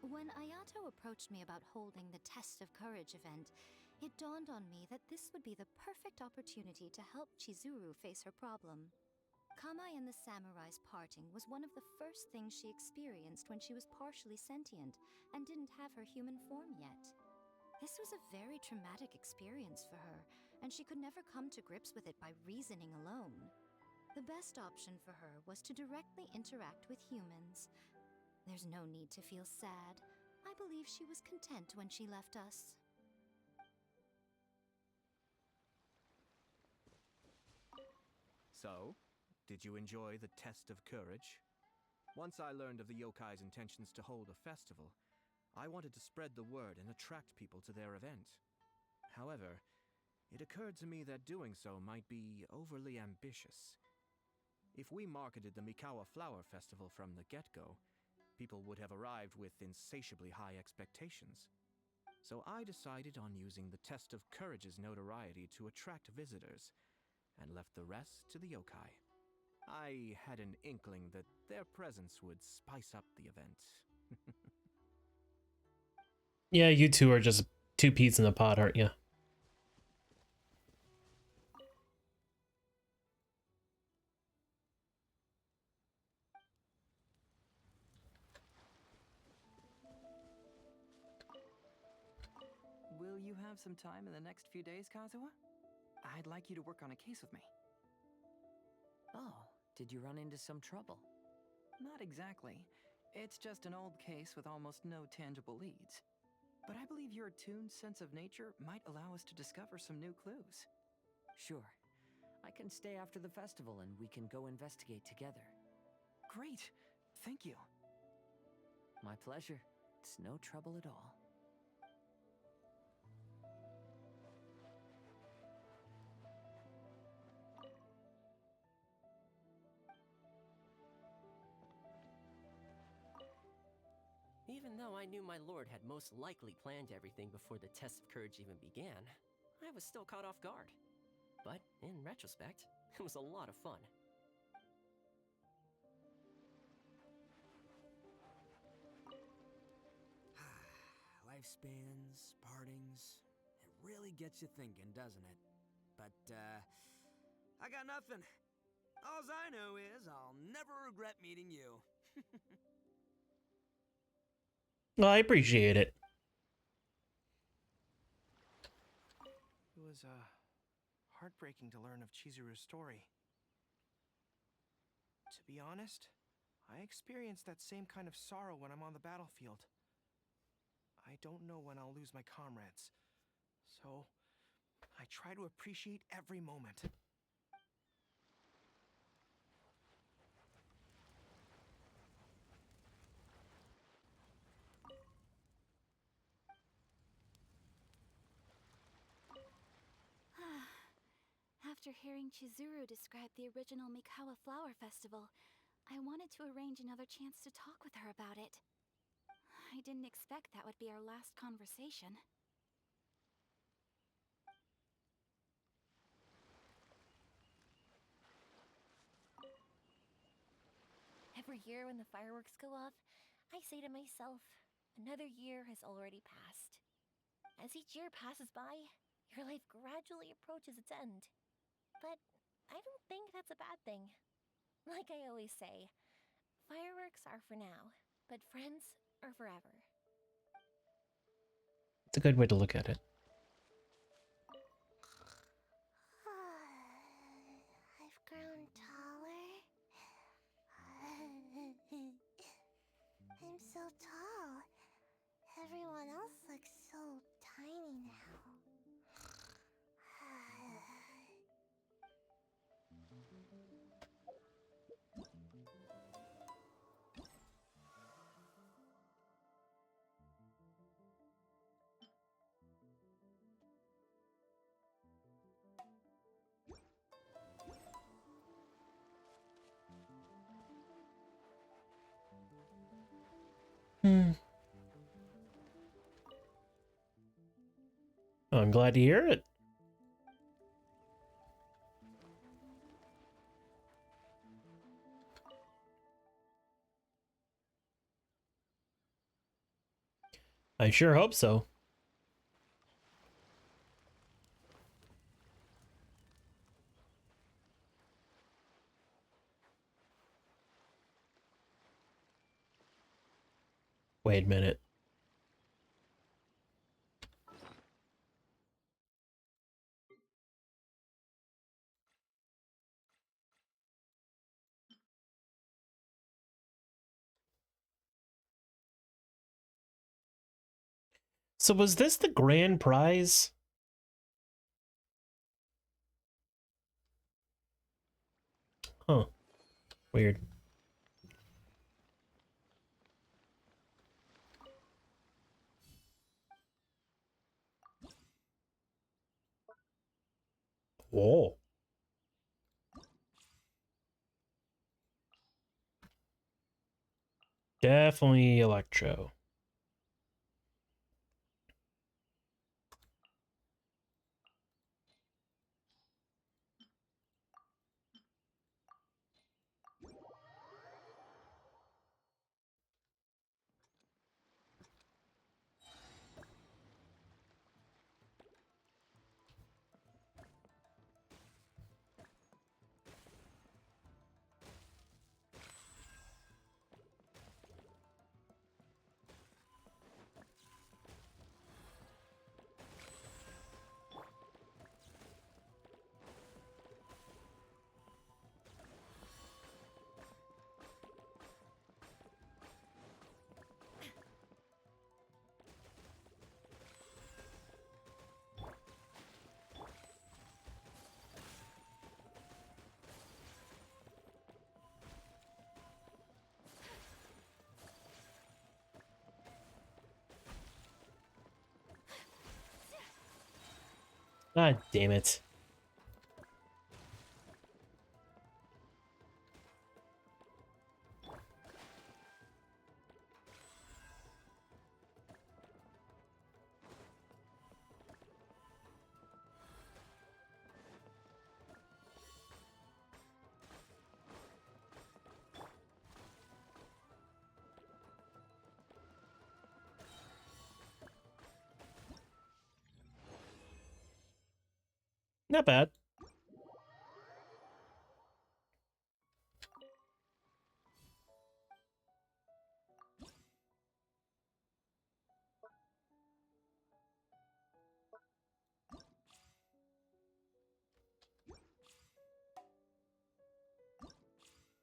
When Ayato approached me about holding the Test of Courage event, it dawned on me that this would be the perfect opportunity to help Chizuru face her problem. Kamai and the samurai's parting was one of the first things she experienced when she was partially sentient and didn't have her human form yet. This was a very traumatic experience for her, and she could never come to grips with it by reasoning alone. The best option for her was to directly interact with humans. There's no need to feel sad. I believe she was content when she left us. So, did you enjoy the Test of Courage? Once I learned of the yokai's intentions to hold a festival, I wanted to spread the word and attract people to their event. However, it occurred to me that doing so might be overly ambitious. If we marketed the Mikawa Flower Festival from the get-go, people would have arrived with insatiably high expectations. So I decided on using the Test of Courage's notoriety to attract visitors, and left the rest to the yokai. I had an inkling that their presence would spice up the event. Yeah, you two are just two peas in a pod, aren't you? Will you have some time in the next few days, Kazuha? I'd like you to work on a case with me. Oh, did you run into some trouble? Not exactly. It's just an old case with almost no tangible leads. But I believe your attuned sense of nature might allow us to discover some new clues. Sure. I can stay after the festival and we can go investigate together. Great! Thank you. My pleasure. It's no trouble at all. Even though I knew my lord had most likely planned everything before the test of courage even began, I was still caught off guard. But in retrospect, it was a lot of fun. Lifespans, partings, it really gets you thinking, doesn't it? But, I got nothing. Alls I know is I'll never regret meeting you. Well, I appreciate it. It was heartbreaking to learn of Chizuru's story. To be honest, I experienced that same kind of sorrow when I'm on the battlefield. I don't know when I'll lose my comrades, so I try to appreciate every moment. After hearing Chizuru describe the original Mikawa Flower Festival, I wanted to arrange another chance to talk with her about it. I didn't expect that would be our last conversation. Every year when the fireworks go off, I say to myself, another year has already passed. As each year passes by, your life gradually approaches its end. But I don't think that's a bad thing. Like I always say, fireworks are for now, but friends are forever. It's a good way to look at it. I've grown taller. I'm so tall. Everyone else looks so tiny now. Oh, I'm glad to hear it. I sure hope so. Wait a minute. So was this the grand prize? Huh. Weird. Oh. Definitely Electro. God damn it. Not bad.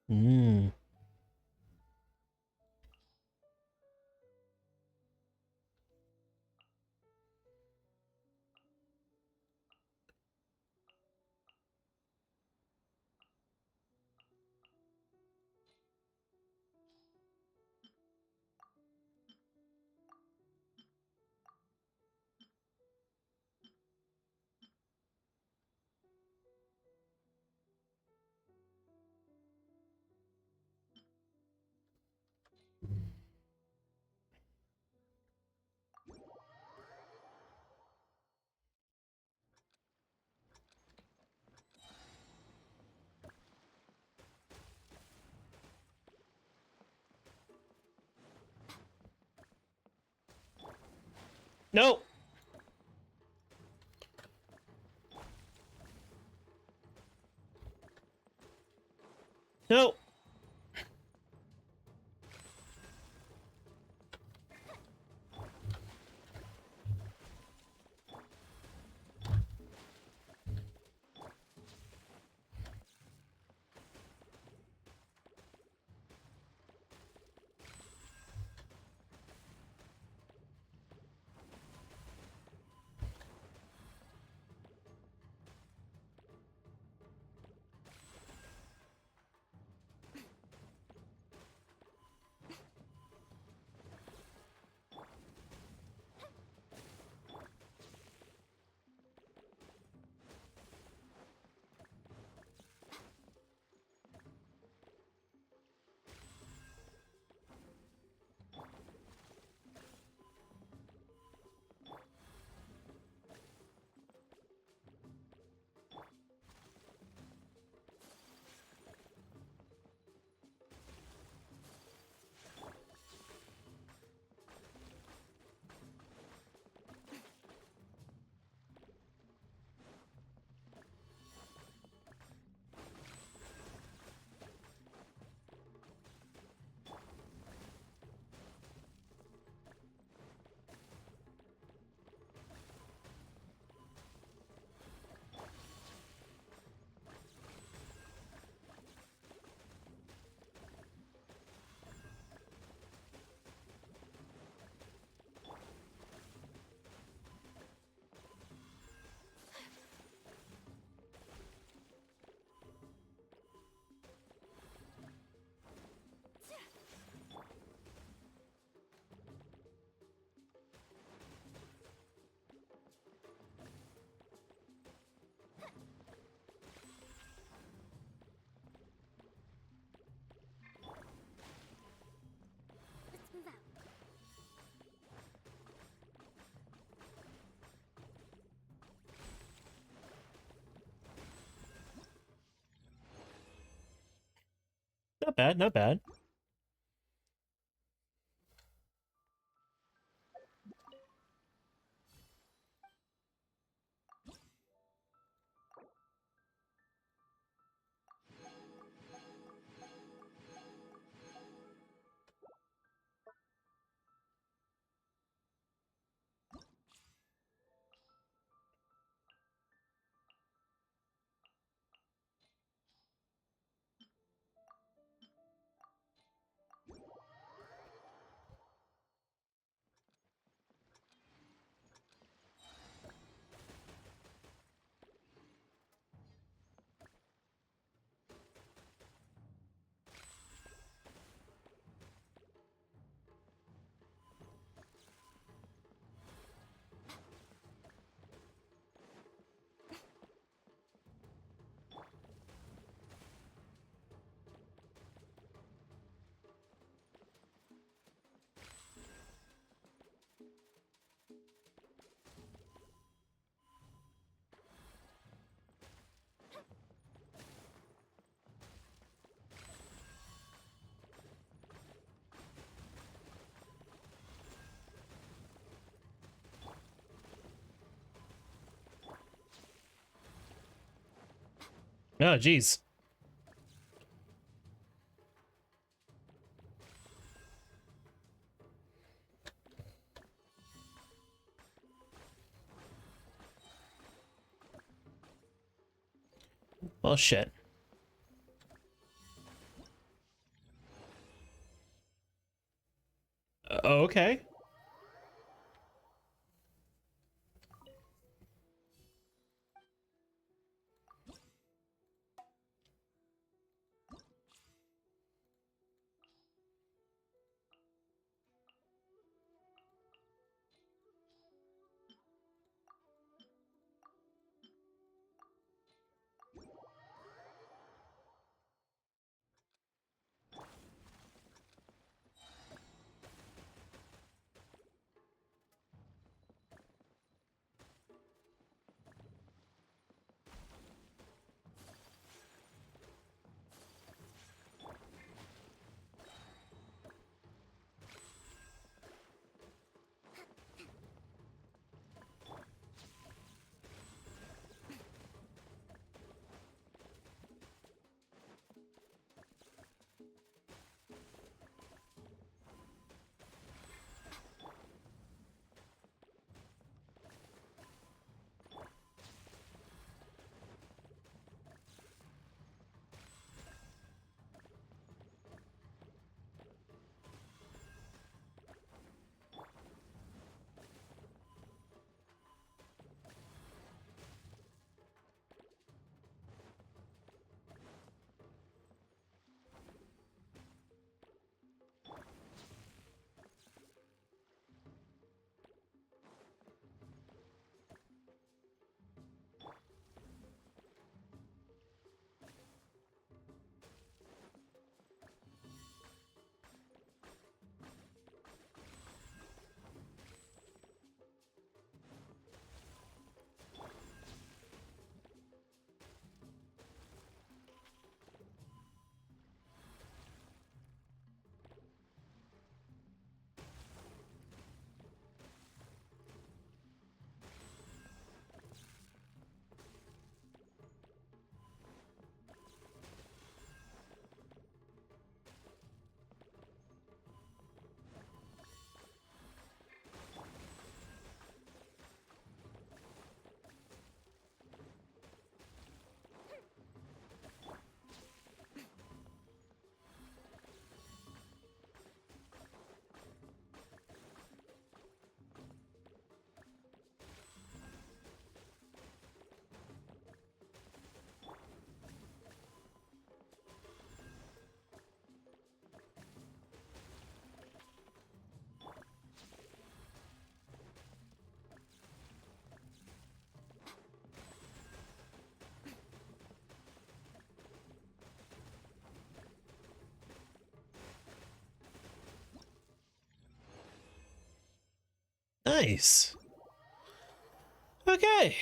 Hmm. No. No. Not bad, not bad. Oh, jeez. Well, shit. Okay. Nice. Okay.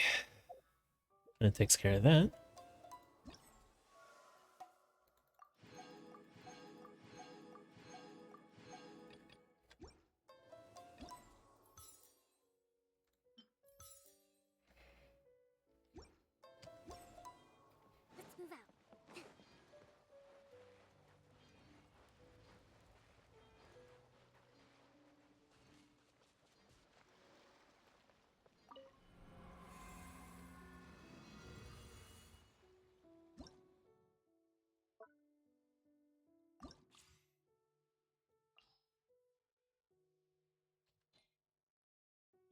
That takes care of that.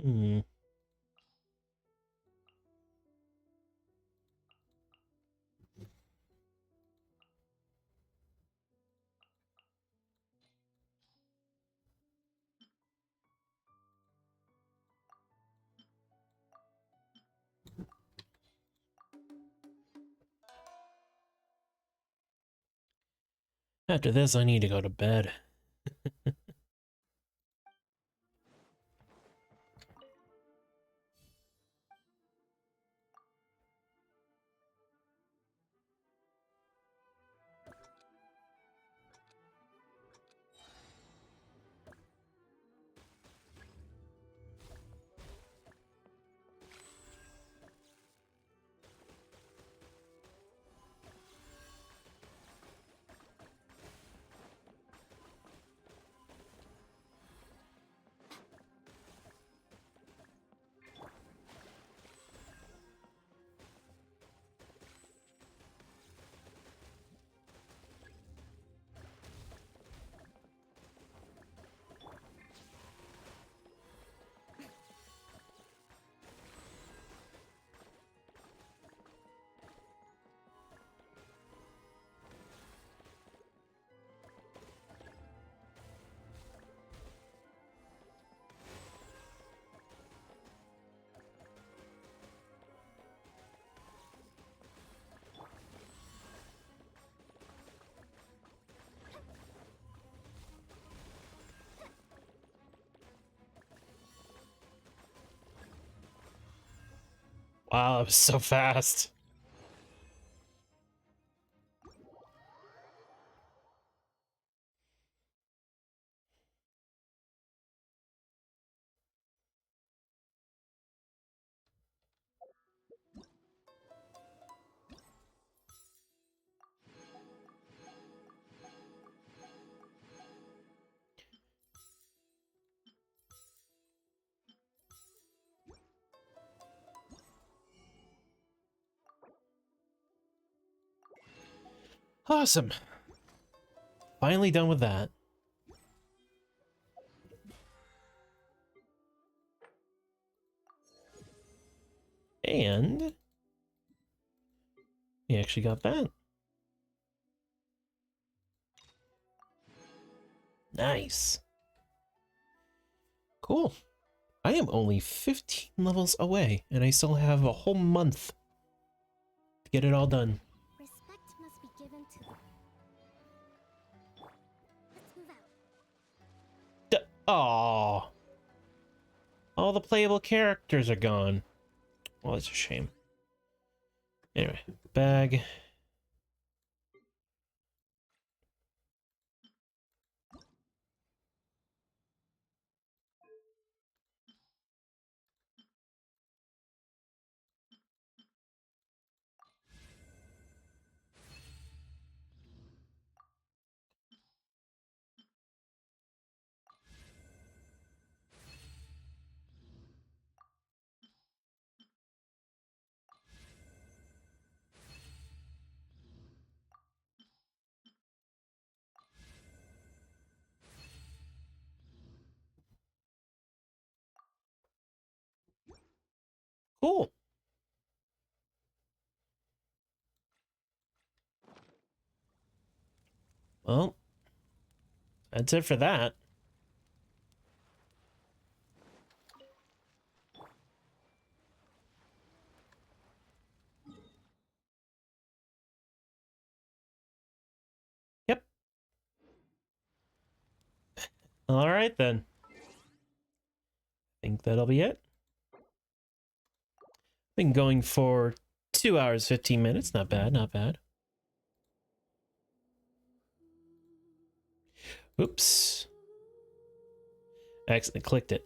Hmm. After this, I need to go to bed. Wow, that was so fast. Awesome. Finally done with that. And we actually got that. Nice. Cool. I am only 15 levels away, and I still have a whole month to get it all done. Respect must be given to them. Let's move out. Aww. All the playable characters are gone. Well, that's a shame. Anyway, bag. Cool. Well, that's it for that. Yep. All right, then. I think that'll be it. Been going for 2 hours, 15 minutes. Not bad, not bad. Oops. I accidentally clicked it.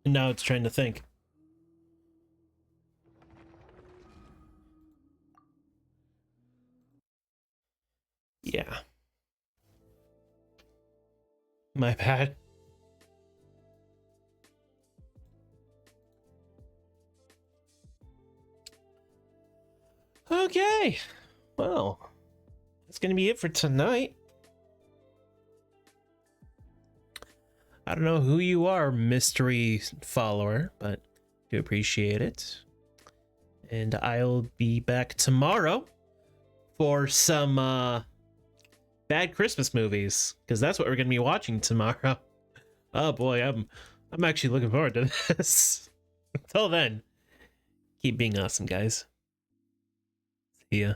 And now it's trying to think. Yeah. My bad. Okay. Well, that's going to be it for tonight. I don't know who you are, mystery follower, but do appreciate it. And I'll be back tomorrow for some bad Christmas movies, because that's what we're gonna be watching tomorrow. Oh boy, I'm actually looking forward to this. Until then, keep being awesome, guys. See ya.